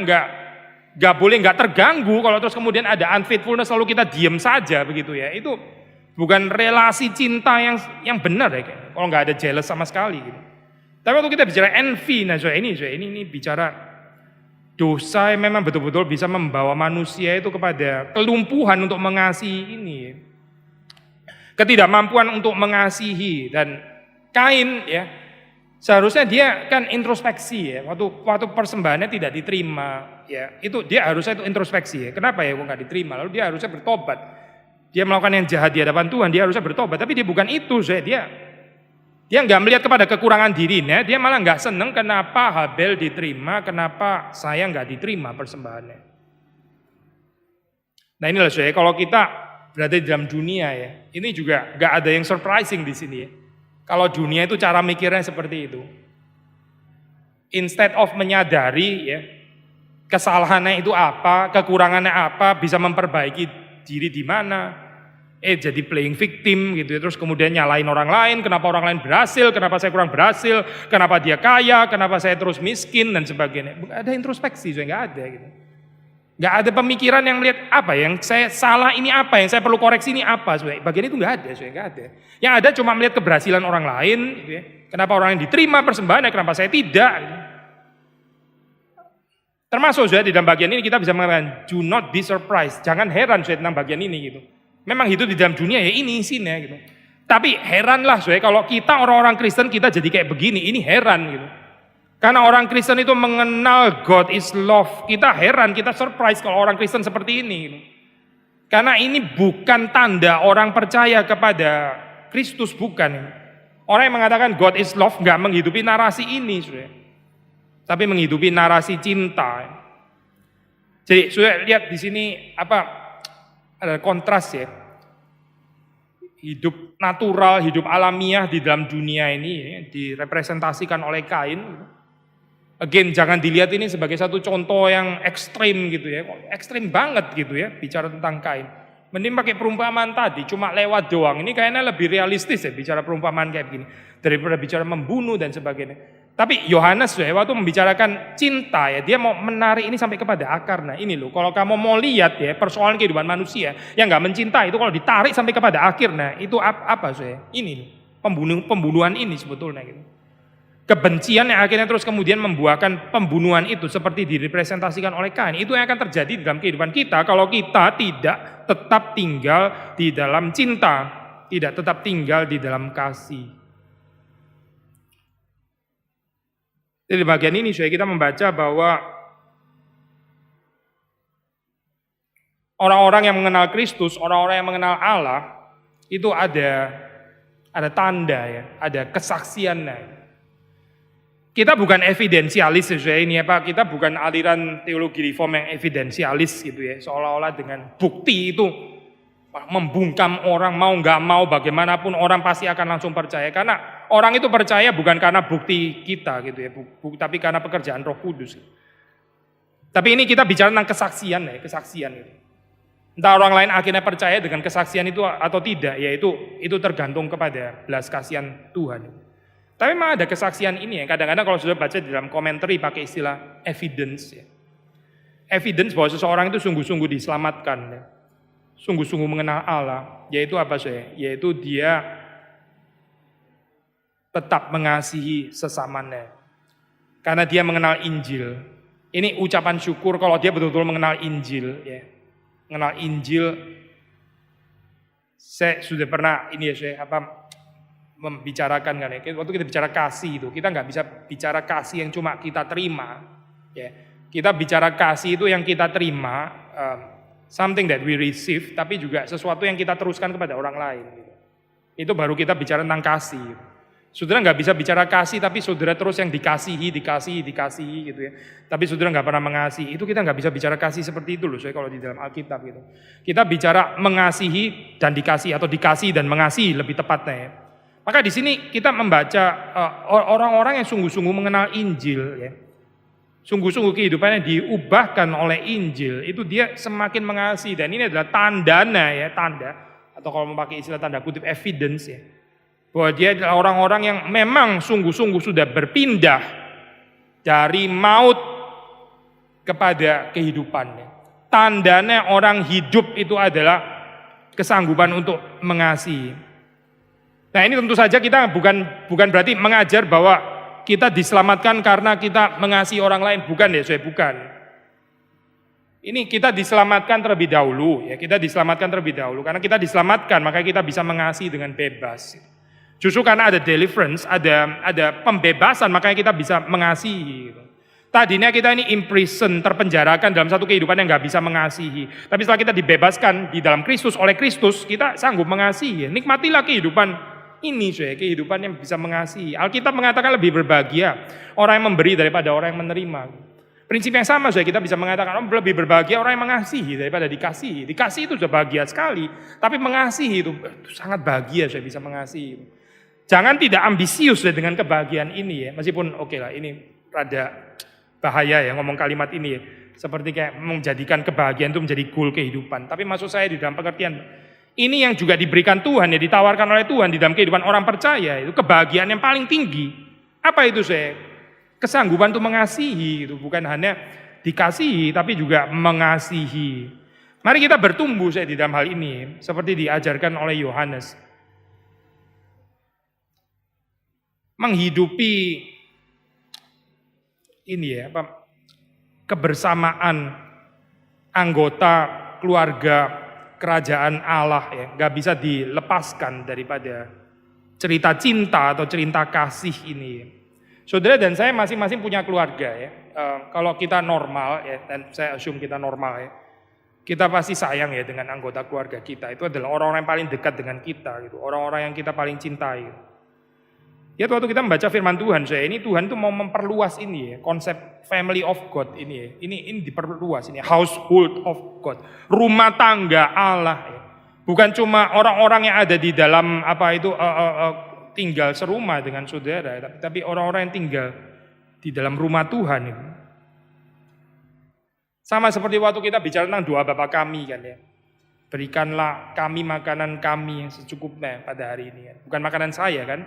nggak boleh nggak terganggu kalau terus kemudian ada unfaithfulness lalu kita diem saja begitu ya. Itu bukan relasi cinta yang benar ya kayaknya. Kalau nggak ada jealous sama sekali gitu. Tapi waktu kita bicara envy, nah ini bicara dosa yang memang betul-betul bisa membawa manusia itu kepada kelumpuhan untuk mengasihi ini. Ketidakmampuan untuk mengasihi. Dan Kain ya, seharusnya dia kan introspeksi ya. Waktu persembahannya tidak diterima ya, itu dia harusnya itu introspeksi ya. Kenapa ya kok nggak diterima? Lalu dia harusnya bertobat. Dia melakukan yang jahat di hadapan Tuhan, dia harusnya bertobat. Tapi dia bukan itu, dia nggak melihat kepada kekurangan dirinya, dia malah nggak seneng kenapa Habel diterima, kenapa saya nggak diterima persembahannya. Nah inilah kalau kita berada di dalam dunia ya, ini juga nggak ada yang surprising di sini ya. Kalau dunia itu cara mikirnya seperti itu. Instead of menyadari ya kesalahannya itu apa, kekurangannya apa, bisa memperbaiki diri di mana. Jadi playing victim gitu ya, terus kemudian nyalain orang lain, kenapa orang lain berhasil, kenapa saya kurang berhasil, kenapa dia kaya, kenapa saya terus miskin dan sebagainya. Ada introspeksi, nggak ada gitu. Nggak ada pemikiran yang melihat apa yang saya salah ini apa, yang saya perlu koreksi ini apa, bagian itu nggak ada, nggak ada. Yang ada cuma melihat keberhasilan orang lain, gitu ya. Kenapa orang yang diterima persembahannya, kenapa saya tidak. Gitu. Termasuk di dalam bagian ini kita bisa mengatakan, do not be surprised, jangan heran tentang bagian ini gitu. Memang hidup di dalam dunia ya ini isinya gitu. Tapi heranlah kalau kita orang-orang Kristen kita jadi kayak begini, ini heran gitu. Karena orang Kristen itu mengenal God is love. Kita heran, kita surprise kalau orang Kristen seperti ini. Karena ini bukan tanda orang percaya kepada Kristus, bukan. Orang yang mengatakan God is love nggak menghidupi narasi ini, saudara. Tapi menghidupi narasi cinta. Jadi saudara lihat di sini ada kontras ya. Hidup natural, hidup alamiah di dalam dunia ini direpresentasikan oleh Kain. Again, jangan dilihat ini sebagai satu contoh yang ekstrim gitu ya, ekstrim banget gitu ya, bicara tentang Kain. Mending pakai perumpamaan tadi, cuma lewat doang. Ini kayaknya lebih realistis ya, bicara perumpamaan kayak begini, daripada bicara membunuh dan sebagainya. Tapi Yohanes ya, waktu membicarakan cinta ya, dia mau menarik ini sampai kepada akar. Nah ini loh, kalau kamu mau lihat ya, persoalan kehidupan manusia yang nggak mencintai itu kalau ditarik sampai kepada akhir, nah itu apa saya? Ini loh, pembunuhan ini sebetulnya gitu. Kebencian yang akhirnya terus kemudian membuahkan pembunuhan itu seperti direpresentasikan oleh Kain. Itu yang akan terjadi dalam kehidupan kita kalau kita tidak tetap tinggal di dalam cinta, tidak tetap tinggal di dalam kasih. Jadi di bagian ini kita membaca bahwa orang-orang yang mengenal Kristus, orang-orang yang mengenal Allah itu ada tanda ya, ada kesaksiannya. Kita bukan evidensialis ini kita bukan aliran teologi reform yang evidensialis gitu ya, seolah-olah dengan bukti itu membungkam orang mau nggak mau bagaimanapun orang pasti akan langsung percaya, karena orang itu percaya bukan karena bukti kita gitu ya, tapi karena pekerjaan Roh Kudus. Tapi ini kita bicara tentang kesaksian ya, kesaksian itu. Entah orang lain akhirnya percaya dengan kesaksian itu atau tidak, ya itu tergantung kepada belas kasihan Tuhan. Tapi memang ada kesaksian ini ya, kadang-kadang kalau sudah baca di dalam komentari pakai istilah evidence ya. Evidence bahwa seseorang itu sungguh-sungguh diselamatkan ya. Sungguh-sungguh mengenal Allah, yaitu apa saya? Yaitu dia tetap mengasihi sesamanya. Karena dia mengenal Injil. Ini ucapan syukur kalau dia betul-betul mengenal Injil ya. Mengenal Injil. Saya sudah pernah membicarakan kan ya, waktu kita bicara kasih itu, kita nggak bisa bicara kasih yang cuma kita terima, ya. Kita bicara kasih itu yang kita terima, something that we receive, tapi juga sesuatu yang kita teruskan kepada orang lain. Itu baru kita bicara tentang kasih. Saudara nggak bisa bicara kasih, tapi saudara terus yang dikasihi gitu ya. Tapi saudara nggak pernah mengasihi, itu kita nggak bisa bicara kasih seperti itu loh. Saya kalau di dalam Alkitab gitu, kita bicara mengasihi dan dikasih, atau dikasih dan mengasihi lebih tepatnya ya. Maka di sini kita membaca orang-orang yang sungguh-sungguh mengenal Injil ya. Sungguh-sungguh kehidupannya diubahkan oleh Injil, itu dia semakin mengasihi, dan ini adalah tandanya ya, tanda, atau kalau memakai istilah tanda kutip evidence ya. Bahwa dia adalah orang-orang yang memang sungguh-sungguh sudah berpindah dari maut kepada kehidupannya. Tandanya orang hidup itu adalah kesanggupan untuk mengasihi. Nah ini tentu saja kita bukan berarti mengajar bahwa kita diselamatkan karena kita mengasihi orang lain, bukan ya saya, bukan. Ini kita diselamatkan terlebih dahulu ya, kita diselamatkan terlebih dahulu karena kita diselamatkan maka kita bisa mengasihi dengan bebas. Justru karena ada deliverance, ada pembebasan makanya kita bisa mengasihi. Tadinya kita ini imprison, terpenjarakan dalam satu kehidupan yang nggak bisa mengasihi. Tapi setelah kita dibebaskan di dalam Kristus, oleh Kristus, kita sanggup mengasihi. Nikmatilah kehidupan ini kehidupan yang bisa mengasihi. Alkitab mengatakan lebih berbahagia orang yang memberi daripada orang yang menerima. Prinsip yang sama kita bisa mengatakan lebih berbahagia orang yang mengasihi daripada dikasihi. Dikasihi itu sudah bahagia sekali, tapi mengasihi itu sangat bahagia bisa mengasihi. Jangan tidak ambisius dengan kebahagiaan ini ya, meskipun oke lah ini rada bahaya ya ngomong kalimat ini ya. Seperti kayak menjadikan kebahagiaan itu menjadi goal kehidupan. Tapi maksud saya di dalam pengertian ini yang juga diberikan Tuhan ya, ditawarkan oleh Tuhan di dalam kehidupan orang percaya, itu kebahagiaan yang paling tinggi. Apa itu kesanggupan untuk mengasihi, itu bukan hanya dikasihi tapi juga mengasihi. Mari kita bertumbuh di dalam hal ini seperti diajarkan oleh Yohanes. Menghidupi ini ya, kebersamaan anggota keluarga kerajaan Allah ya, nggak bisa dilepaskan daripada cerita cinta atau cerita kasih ini. Saudara dan saya masing-masing punya keluarga ya. Kalau kita normal ya, dan saya assume kita normal ya, kita pasti sayang ya dengan anggota keluarga kita. Itu adalah orang-orang yang paling dekat dengan kita gitu, orang-orang yang kita paling cintai. Ya waktu kita membaca firman Tuhan, ini Tuhan tuh mau memperluas ini ya, konsep family of God ini ya. Ini diperluas ini, household of God, rumah tangga Allah ya. Bukan cuma orang-orang yang ada di dalam tinggal serumah dengan saudara, tapi orang-orang yang tinggal di dalam rumah Tuhan itu. Sama seperti waktu kita bicara tentang doa Bapa kami kan ya. Berikanlah kami makanan kami yang secukupnya pada hari ini kan. Bukan makanan saya kan.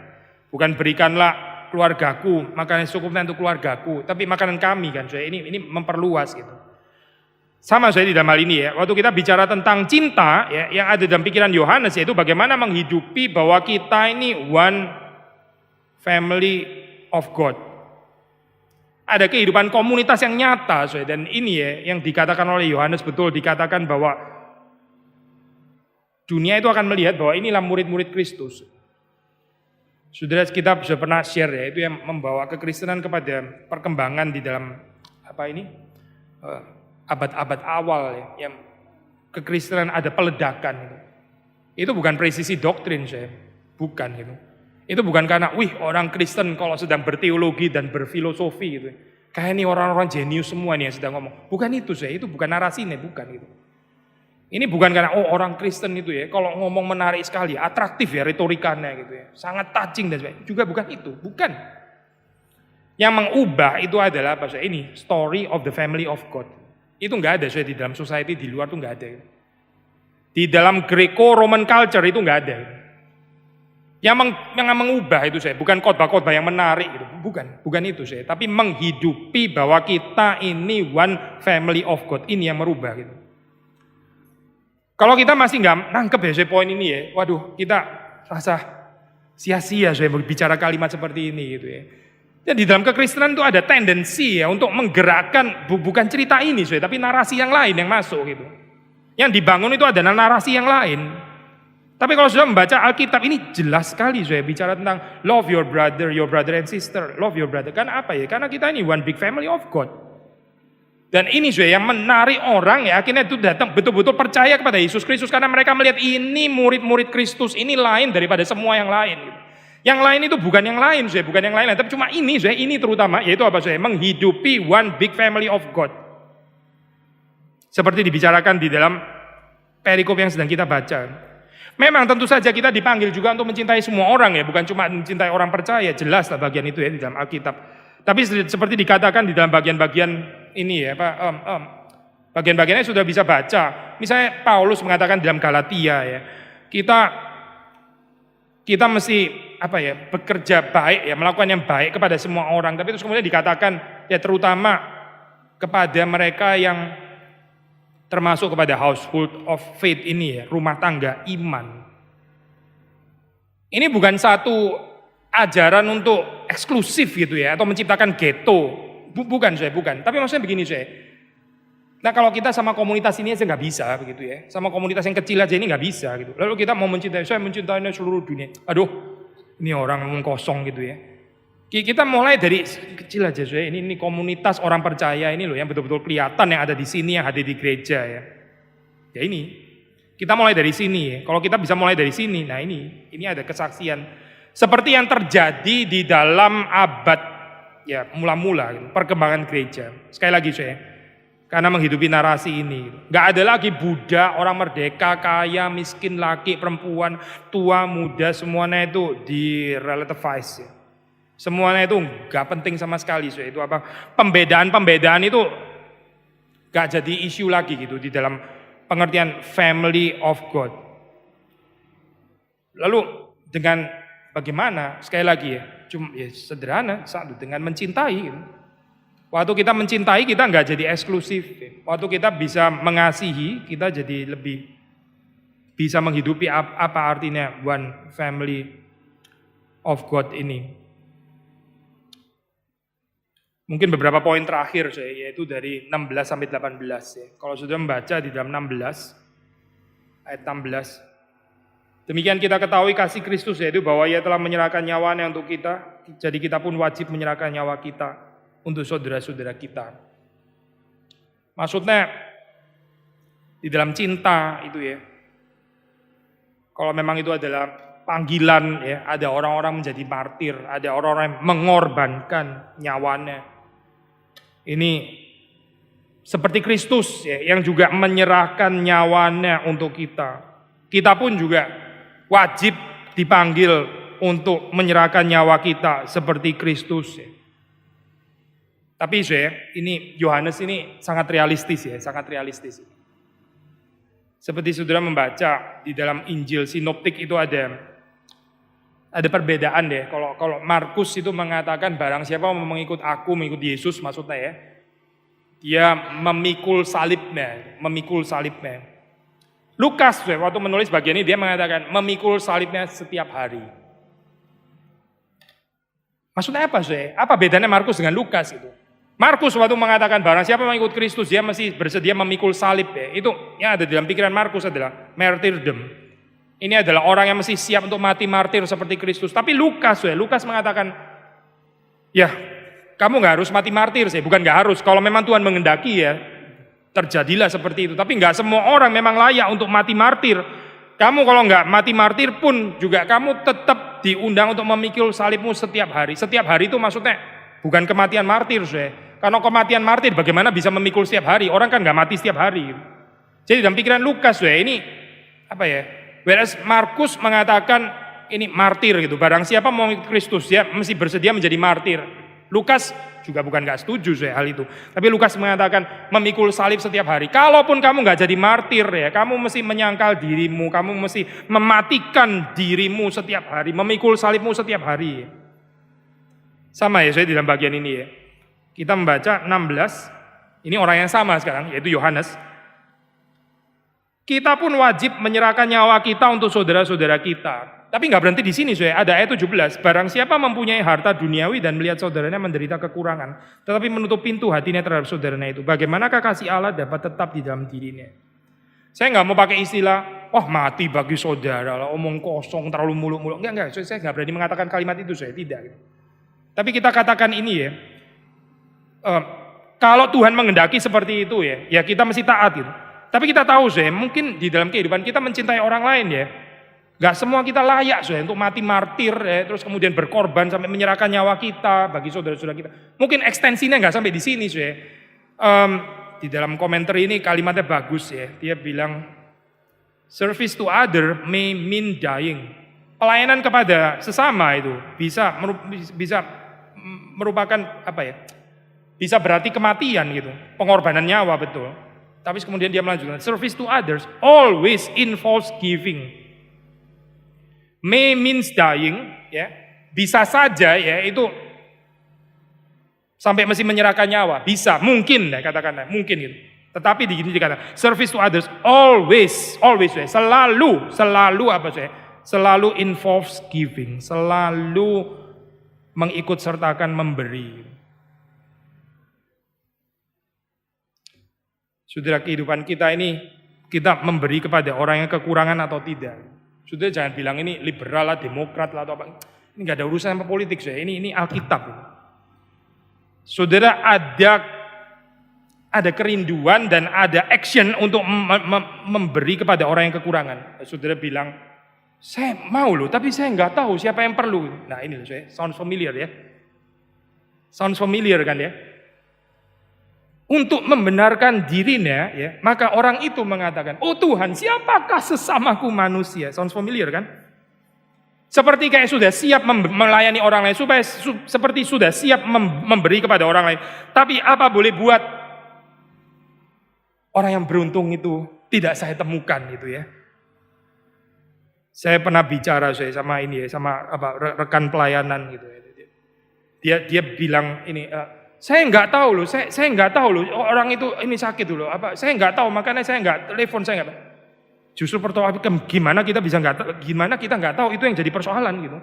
Bukan berikanlah keluargaku makanan yang secukupnya untuk keluargaku, tapi makanan kami kan. Ini memperluas gitu. Sama saya di dalam hal ini ya, waktu kita bicara tentang cinta ya, yang ada dalam pikiran Yohanes yaitu bagaimana menghidupi bahwa kita ini one family of God. Ada kehidupan komunitas yang nyata dan ini ya yang dikatakan oleh Yohanes betul, dikatakan bahwa dunia itu akan melihat bahwa inilah murid-murid Kristus. Saudara kita sudah pernah share ya, itu yang membawa kekristenan kepada perkembangan di dalam abad-abad awal ya, yang kekristenan ada peledakan itu. Itu bukan presisi doktrin saya, bukan gitu. Itu bukan karena orang Kristen kalau sedang berteologi dan berfilosofi gitu. Kayak ini orang-orang jenius semua nih yang sedang ngomong. Bukan itu saya, itu bukan narasinya, bukan gitu. Ini bukan karena orang Kristen itu ya, kalau ngomong menarik sekali, atraktif ya retorikanya gitu ya. Sangat touching dan sebagainya. Juga bukan itu, bukan. Yang mengubah itu adalah ini story of the family of God. Itu enggak ada di dalam society di luar tuh enggak ada. Di dalam Greco-Roman culture itu enggak ada. Yang mengubah itu bukan khotbah-khotbah yang menarik gitu. Bukan itu tapi menghidupi bahwa kita ini one family of God. Ini yang merubah gitu. Kalau kita masih enggak nangkep poin ini ya, waduh kita rasa sia-sia bicara kalimat seperti ini gitu ya. Dan di dalam kekristenan itu ada tendensi ya untuk menggerakkan bukan cerita ini tapi narasi yang lain yang masuk gitu. Yang dibangun itu adalah narasi yang lain. Tapi kalau sudah membaca Alkitab ini jelas sekali bicara tentang love your brother and sister, love your brother. Karena apa ya? Karena kita ini one big family of God. Dan ini yang menarik orang ya akhirnya itu datang betul-betul percaya kepada Yesus Kristus karena mereka melihat ini murid-murid Kristus ini lain daripada semua yang lain gitu. Yang lain itu bukan yang lain, bukan yang lain, tapi cuma ini terutama yaitu menghidupi one big family of God. Seperti dibicarakan di dalam perikop yang sedang kita baca. Memang tentu saja kita dipanggil juga untuk mencintai semua orang ya, bukan cuma mencintai orang percaya, jelas lah bagian itu ya di dalam Alkitab. Tapi seperti dikatakan di dalam bagian-bagian ini ya, bagian-bagiannya sudah bisa baca. Misalnya Paulus mengatakan di dalam Galatia ya, kita mesti bekerja baik ya, melakukan yang baik kepada semua orang. Tapi terus kemudian dikatakan ya terutama kepada mereka yang termasuk kepada household of faith ini ya, rumah tangga iman. Ini bukan satu ajaran untuk eksklusif gitu ya, atau menciptakan ghetto. Bukan. Tapi maksudnya begini Nah kalau kita sama komunitas ini aja nggak bisa begitu ya, sama komunitas yang kecil aja ini nggak bisa gitu. Lalu kita mau mencintai, saya mencintai seluruh dunia. Aduh, ini orang ngomong kosong gitu ya. Kita mulai dari kecil aja ini komunitas orang percaya ini loh yang betul-betul kelihatan yang ada di sini, yang ada di gereja ya. Ya ini, kita mulai dari sini ya. Kalau kita bisa mulai dari sini, nah ini ada kesaksian. Seperti yang terjadi di dalam abad ya mula-mula perkembangan gereja. Sekali lagi karena menghidupi narasi ini. Gak ada lagi Buddha, orang merdeka, kaya, miskin, laki, perempuan, tua, muda, semuanya itu di-relativize. Semuanya itu gak penting sama sekali. Itu pembedaan-pembedaan itu gak jadi isu lagi gitu di dalam pengertian family of God. Lalu dengan bagaimana? Sekali lagi cuma sederhana, dengan mencintai gitu. Waktu kita mencintai kita nggak jadi eksklusif. Waktu kita bisa mengasihi kita jadi lebih bisa menghidupi apa artinya one family of God ini. Mungkin beberapa poin terakhir yaitu dari 16 sampai 18 ya. Kalau sudah membaca di dalam 16 ayat 16. Demikian kita ketahui kasih Kristus yaitu bahwa Ia telah menyerahkan nyawanya untuk kita. jadi kita pun wajib menyerahkan nyawa kita untuk saudara-saudara kita. Maksudnya di dalam cinta itu ya, kalau memang itu adalah panggilan ya, ada orang-orang menjadi martir, ada orang-orang yang mengorbankan nyawanya. Ini seperti Kristus ya, yang juga menyerahkan nyawanya untuk kita. Kita pun juga wajib dipanggil untuk menyerahkan nyawa kita seperti Kristus ya. Tapi ya, ini Yohanes ini sangat realistis ya, sangat realistis. Seperti saudara membaca di dalam Injil sinoptik itu ada perbedaan deh. Kalau Markus itu mengatakan barang siapa mau mengikut aku, mengikut Yesus maksudnya ya, dia memikul salibnya. Lukas waktu menulis bagian ini dia mengatakan memikul salibnya setiap hari. Maksudnya apa sih? Apa bedanya Markus dengan Lukas itu? Markus waktu mengatakan barang siapa mengikut Kristus dia mesti bersedia memikul salib ya. Itu yang ada dalam pikiran Markus adalah martyrdom. Ini adalah orang yang mesti siap untuk mati martir seperti Kristus. Tapi Lukas mengatakan ya kamu nggak harus mati martir sih, bukan nggak harus. Kalau memang Tuhan menghendaki ya terjadilah seperti itu. Tapi nggak semua orang memang layak untuk mati martir. Kamu kalau nggak mati martir pun juga kamu tetap diundang untuk memikul salibmu setiap hari. Setiap hari itu maksudnya bukan kematian martir sih. Karena kematian martir bagaimana bisa memikul setiap hari? Orang kan nggak mati setiap hari. Jadi dalam pikiran Lukas ini apa ya? Whereas Markus mengatakan ini martir gitu. Barang siapa mau ikut Kristus dia mesti bersedia menjadi martir. Lukas juga bukan nggak setuju hal itu. Tapi Lukas mengatakan memikul salib setiap hari. Kalaupun kamu nggak jadi martir ya, kamu mesti menyangkal dirimu, kamu mesti mematikan dirimu setiap hari, memikul salibmu setiap hari. Sama ya saya di dalam bagian ini ya. Kita membaca 16, ini orang yang sama sekarang, yaitu Yohanes. Kita pun wajib menyerahkan nyawa kita untuk saudara-saudara kita. Tapi nggak berhenti di sini, ada ayat 17. Barang siapa mempunyai harta duniawi dan melihat saudaranya menderita kekurangan, tetapi menutup pintu hatinya terhadap saudaranya itu, bagaimanakah kasih Allah dapat tetap di dalam dirinya? Saya nggak mau pakai istilah, wah mati bagi saudara, lah, omong kosong, terlalu muluk-muluk. Enggak, saya nggak berani mengatakan kalimat itu, tidak. Tapi kita katakan ini ya, kalau Tuhan menghendaki seperti itu ya kita mesti taat gitu. Tapi kita tahu mungkin di dalam kehidupan kita mencintai orang lain ya. Gak semua kita layak untuk mati martir ya, terus kemudian berkorban sampai menyerahkan nyawa kita bagi saudara-saudara kita. Mungkin ekstensinya gak sampai di sini di dalam komentar ini kalimatnya bagus ya. Dia bilang service to other may mean dying. Pelayanan kepada sesama itu bisa merupakan apa ya? Bisa berarti kematian gitu, pengorbanan nyawa betul. Tapi kemudian dia melanjutkan, service to others always involves giving. May means dying, ya. Bisa saja ya itu sampai mesti menyerahkan nyawa, bisa, mungkin ya katakanlah, mungkin gitu. Tetapi di sini dikatakan service to others always ya, selalu apa sih? Selalu involves giving, selalu mengikut sertakan memberi. Saudara, kehidupan kita ini, kita memberi kepada orang yang kekurangan atau tidak. Saudara jangan bilang ini liberal lah, demokrat lah atau apa. Ini nggak ada urusan sama politik, saya. Ini Alkitab. Saudara ada kerinduan dan ada action untuk memberi kepada orang yang kekurangan. Saudara bilang, saya mau loh, tapi saya nggak tahu siapa yang perlu. Nah ini loh, saya sounds familiar ya. Sounds familiar kan ya. Untuk membenarkan dirinya, ya, maka orang itu mengatakan, oh Tuhan, siapakah sesamaku manusia? Sounds familiar kan? Seperti kayak sudah siap melayani orang lain, supaya seperti sudah siap memberi kepada orang lain. Tapi apa boleh buat orang yang beruntung itu tidak saya temukan gitu ya. Saya pernah bicara sama ini ya, sama rekan pelayanan gitu ya. Dia bilang ini. Saya nggak tahu loh, saya nggak tahu loh orang itu ini sakit dulu apa, saya nggak tahu makanya saya nggak telepon, saya nggak tahu. Justru pertanyaan gimana kita nggak tahu itu yang jadi persoalan gitu.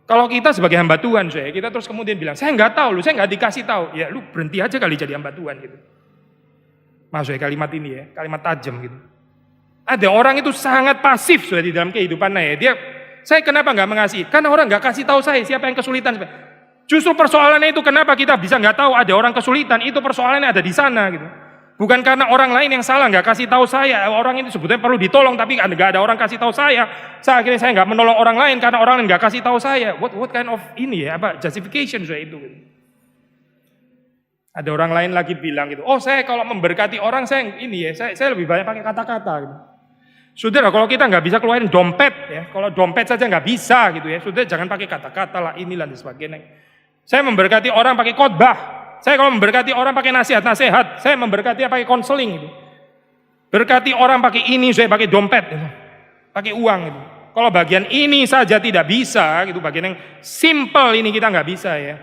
Kalau kita sebagai hamba Tuhan kita terus kemudian bilang saya nggak tahu loh, saya nggak dikasih tahu, ya lu berhenti aja kali jadi hamba Tuhan gitu. Maksudnya kalimat ini ya, kalimat tajam gitu. Ada orang itu sangat pasif di dalam kehidupannya ya, dia Saya kenapa nggak mengasihi? Karena orang nggak kasih tahu saya siapa yang kesulitan. Justru persoalannya itu kenapa kita bisa nggak tahu ada orang kesulitan, itu persoalannya ada di sana gitu. Bukan karena orang lain yang salah nggak kasih tahu saya, orang itu sebetulnya perlu ditolong tapi nggak ada orang kasih tahu saya. Akhirnya saya nggak menolong orang lain karena orang lain nggak kasih tahu saya. What kind of ini ya, apa justification saya itu? Gitu. Ada orang lain lagi bilang gitu, oh saya kalau memberkati orang saya ini ya, saya lebih banyak pakai kata-kata gitu. Saudara, kalau kita nggak bisa keluarin dompet ya, kalau dompet saja nggak bisa gitu ya, saudara jangan pakai kata-kata lah inilah dan sebagainya. Saya memberkati orang pakai khotbah, saya kalau memberkati orang pakai nasihat-nasihat, saya memberkati pakai konseling gitu. Berkati orang pakai ini, saya pakai dompet gitu, pakai uang gitu. Kalau bagian ini saja tidak bisa gitu, bagian yang simple ini kita nggak bisa ya.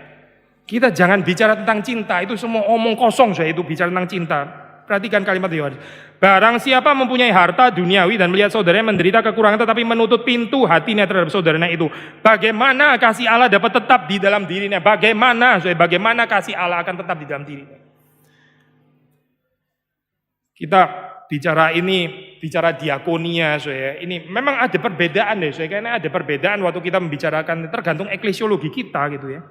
Kita jangan bicara tentang cinta, itu semua omong kosong saya itu bicara tentang cinta. Perhatikan kalimat Yohanes. Barang siapa mempunyai harta duniawi dan melihat saudaranya menderita kekurangan tetapi menutup pintu hatinya terhadap saudaranya itu. Bagaimana kasih Allah dapat tetap di dalam dirinya? Bagaimana kasih Allah akan tetap di dalam dirinya? Kita bicara diakonia, saya. Ini memang ada perbedaan deh, saya. Karena ada perbedaan waktu kita membicarakan tergantung eklesiologi kita gitu ya.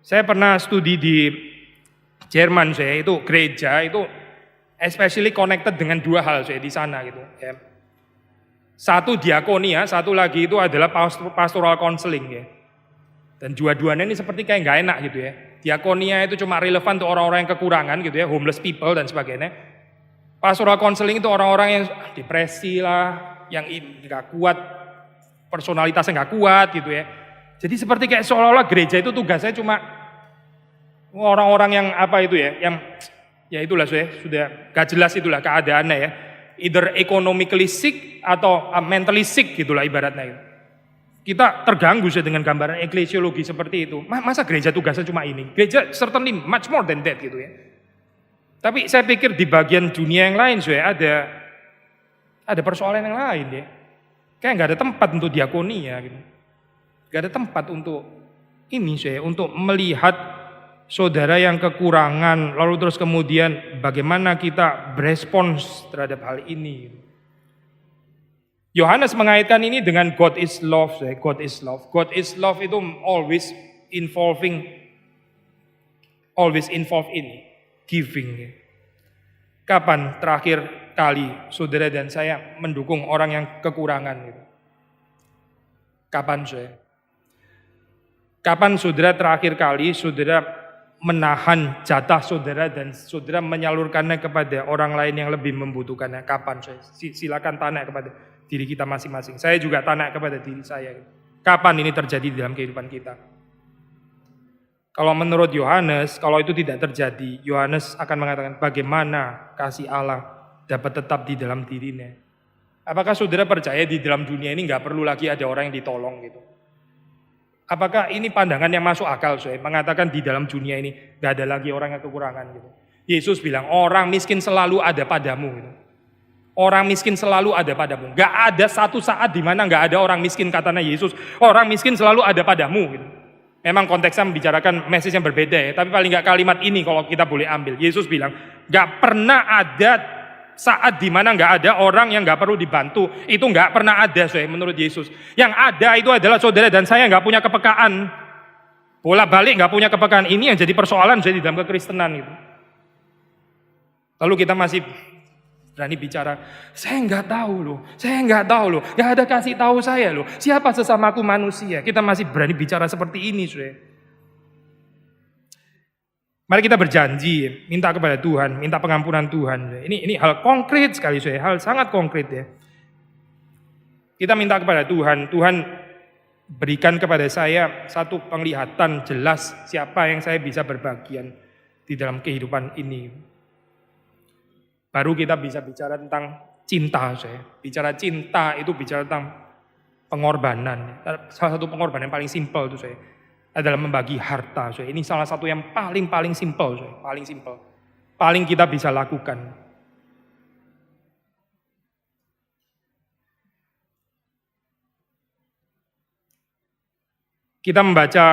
Saya pernah studi di Jerman, saya itu gereja itu especially connected dengan dua hal saya di sana gitu. Ya. Satu diakonia, satu lagi itu adalah pastoral counseling ya. Dan dua-duanya ini seperti kayak nggak enak gitu ya. Diakonia itu cuma relevan untuk orang-orang yang kekurangan gitu ya, homeless people dan sebagainya. Pastoral counseling itu orang-orang yang depresi lah, yang nggak kuat, personalitasnya nggak kuat gitu ya. Jadi seperti kayak seolah-olah gereja itu tugasnya cuma orang-orang yang apa itu ya, yang ya itulah sudah gak jelas itulah keadaannya ya. Either economically sick atau mentally sick gitulah ibaratnya. Kita terganggu dengan gambaran eklesiologi seperti itu. Masa gereja tugasnya cuma ini? Gereja certainly much more than that gitu ya. Tapi saya pikir di bagian dunia yang lain ada persoalan yang lain ya. Kayak nggak ada tempat untuk diakonia gitu. Gak ada tempat untuk ini untuk melihat saudara yang kekurangan, lalu terus kemudian bagaimana kita berespons terhadap hal ini. Yohanes mengaitkan ini dengan God is love, God is love. God is love itu always involve ini, giving. Kapan terakhir kali saudara dan saya mendukung orang yang kekurangan gitu? Kapan Kapan saudara terakhir kali saudara menahan jatah saudara dan saudara menyalurkannya kepada orang lain yang lebih membutuhkannya? Kapan silakan tanya kepada diri kita masing-masing. Saya juga tanya kepada diri saya. Kapan ini terjadi dalam kehidupan kita? Kalau menurut Yohanes, kalau itu tidak terjadi, Yohanes akan mengatakan bagaimana kasih Allah dapat tetap di dalam dirinya. Apakah saudara percaya di dalam dunia ini nggak perlu lagi ada orang yang ditolong gitu? Apakah ini pandangan yang masuk akal, saya mengatakan di dalam dunia ini gak ada lagi orang yang kekurangan gitu. Yesus bilang orang miskin selalu ada padamu gitu. Orang miskin selalu ada padamu. Gak ada satu saat di mana gak ada orang miskin, katanya Yesus. Orang miskin selalu ada padamu gitu. Memang konteksnya membicarakan message yang berbeda ya, tapi paling gak kalimat ini kalau kita boleh ambil. Yesus bilang gak pernah ada saat di mana nggak ada orang yang nggak perlu dibantu, itu nggak pernah ada, menurut Yesus. Yang ada itu adalah saudara dan saya nggak punya kepekaan, bolak-balik nggak punya kepekaan. Ini yang jadi persoalan di dalam kekristenan itu. Lalu kita masih berani bicara, saya nggak tahu loh, nggak ada kasih tahu saya loh, siapa sesamaku manusia. Kita masih berani bicara seperti ini, Mari kita berjanji, minta kepada Tuhan, minta pengampunan Tuhan. Ini hal konkret sekali, hal sangat konkret ya. Kita minta kepada Tuhan, Tuhan berikan kepada saya satu penglihatan jelas siapa yang saya bisa berbagian di dalam kehidupan ini. Baru kita bisa bicara tentang cinta, Bicara cinta itu bicara tentang pengorbanan. Salah satu pengorbanan yang paling simpel itu adalah membagi harta. Ini salah satu yang paling simpel, paling simpel. Paling kita bisa lakukan. Kita membaca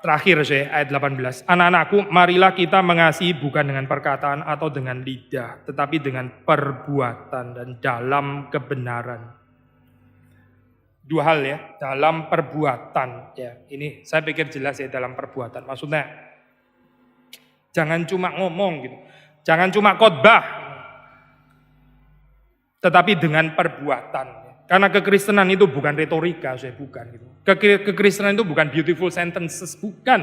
terakhir ayat 18. Anak-anakku, marilah kita mengasihi bukan dengan perkataan atau dengan lidah, tetapi dengan perbuatan dan dalam kebenaran. Dua hal ya, dalam perbuatan. Ya, ini saya pikir jelas ya, dalam perbuatan. Maksudnya jangan cuma ngomong gitu. Jangan cuma khotbah. Tetapi dengan perbuatan. Karena kekristenan itu bukan retorika, saya bukan gitu. Kekristenan itu bukan beautiful sentences, bukan.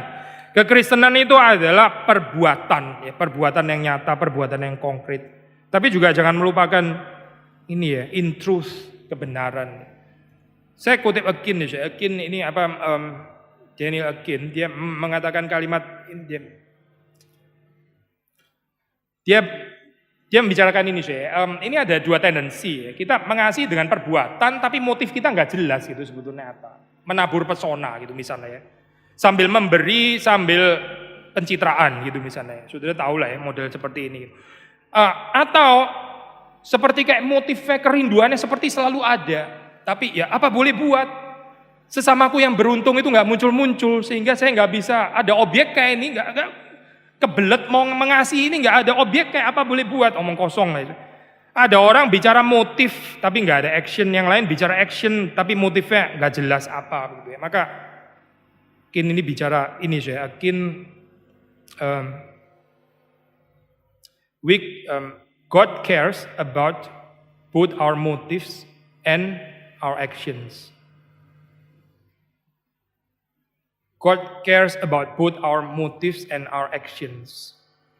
Kekristenan itu adalah perbuatan, ya, perbuatan yang nyata, perbuatan yang konkret. Tapi juga jangan melupakan ini ya, in truth, kebenaran. Saya kutip Akin ya, Akin ini Daniel Akin, dia mengatakan kalimat ini, dia membicarakan ini ini ada dua tendensi ya. Kita mengasihi dengan perbuatan, tapi motif kita nggak jelas gitu sebetulnya apa. Menabur pesona gitu misalnya ya. Sambil memberi, sambil pencitraan gitu misalnya ya. Sudah tahu lah ya model seperti ini. Atau seperti kayak motifnya, kerinduannya seperti selalu ada. Tapi ya apa boleh buat, sesamaku yang beruntung itu nggak muncul-muncul, sehingga saya nggak bisa ada objek kayak ini, nggak kebelet mau mengasihi ini, nggak ada objek kayak apa boleh buat, omong kosong lah itu. Ada orang bicara motif tapi nggak ada action, yang lain bicara action tapi motifnya nggak jelas apa gitu ya. Maka Akin ini bicara ini saya, Akin God cares about both our motives and our actions. God cares about both our motives and our actions.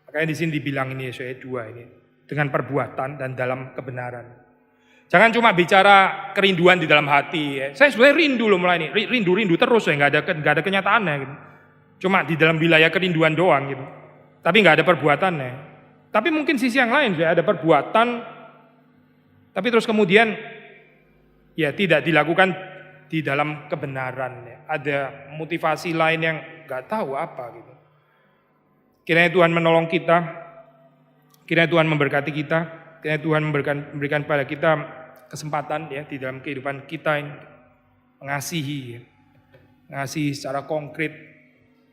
Makanya di sini dibilang ini saya dua ini, dengan perbuatan dan dalam kebenaran. Jangan cuma bicara kerinduan di dalam hati. Ya. Saya sebenarnya rindu loh mulai ini, rindu terus ya, nggak ada kenyataannya. Gitu. Cuma di dalam wilayah kerinduan doang gitu. Tapi nggak ada perbuatannya. Tapi mungkin sisi yang lain ya, ada perbuatan, tapi terus kemudian ya tidak dilakukan di dalam kebenaran. Ya. Ada motivasi lain yang nggak tahu apa gitu. Kiranya Tuhan menolong kita, kiranya Tuhan memberkati kita, kiranya Tuhan memberikan pada kita kesempatan ya di dalam kehidupan kita yang mengasihi, ya. Mengasihi secara konkret,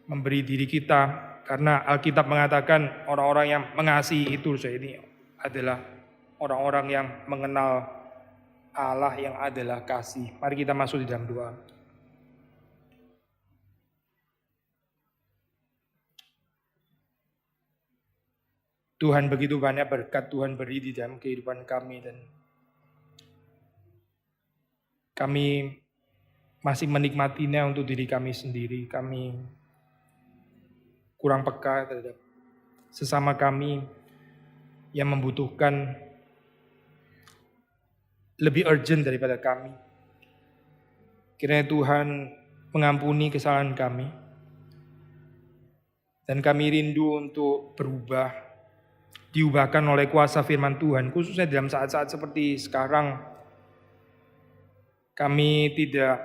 memberi diri kita, karena Alkitab mengatakan orang-orang yang mengasihi itu ini adalah orang-orang yang mengenal Allah yang adalah kasih. Mari kita masuk di dalam doa. Tuhan, begitu banyak berkat Tuhan beri di dalam kehidupan kami, dan kami masih menikmatinya untuk diri kami sendiri. Kami kurang peka terhadap sesama kami yang membutuhkan lebih urgent daripada kami. Kiranya Tuhan mengampuni kesalahan kami, dan kami rindu untuk berubah, diubahkan oleh kuasa firman Tuhan, khususnya dalam saat-saat seperti sekarang. Kami tidak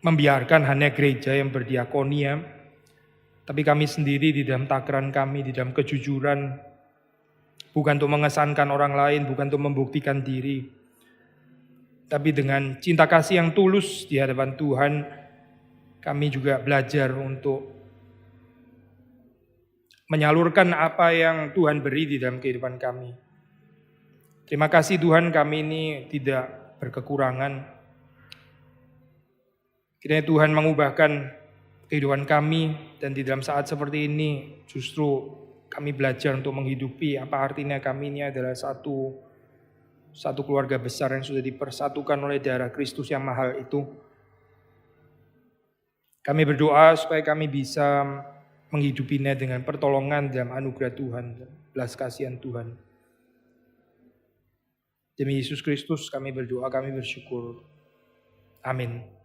membiarkan hanya gereja yang berdiakonia, tapi kami sendiri di dalam takaran kami, di dalam kejujuran, bukan untuk mengesankan orang lain, bukan untuk membuktikan diri, tapi dengan cinta kasih yang tulus di hadapan Tuhan, kami juga belajar untuk menyalurkan apa yang Tuhan beri di dalam kehidupan kami. Terima kasih Tuhan, kami ini tidak berkekurangan. Kiranya Tuhan mengubahkan kehidupan kami, dan di dalam saat seperti ini justru kami belajar untuk menghidupi apa artinya kami ini adalah satu keluarga besar yang sudah dipersatukan oleh darah Kristus yang mahal itu. Kami berdoa supaya kami bisa menghidupinya dengan pertolongan dalam anugerah Tuhan, belas kasihan Tuhan. Demi Yesus Kristus kami berdoa, kami bersyukur. Amin.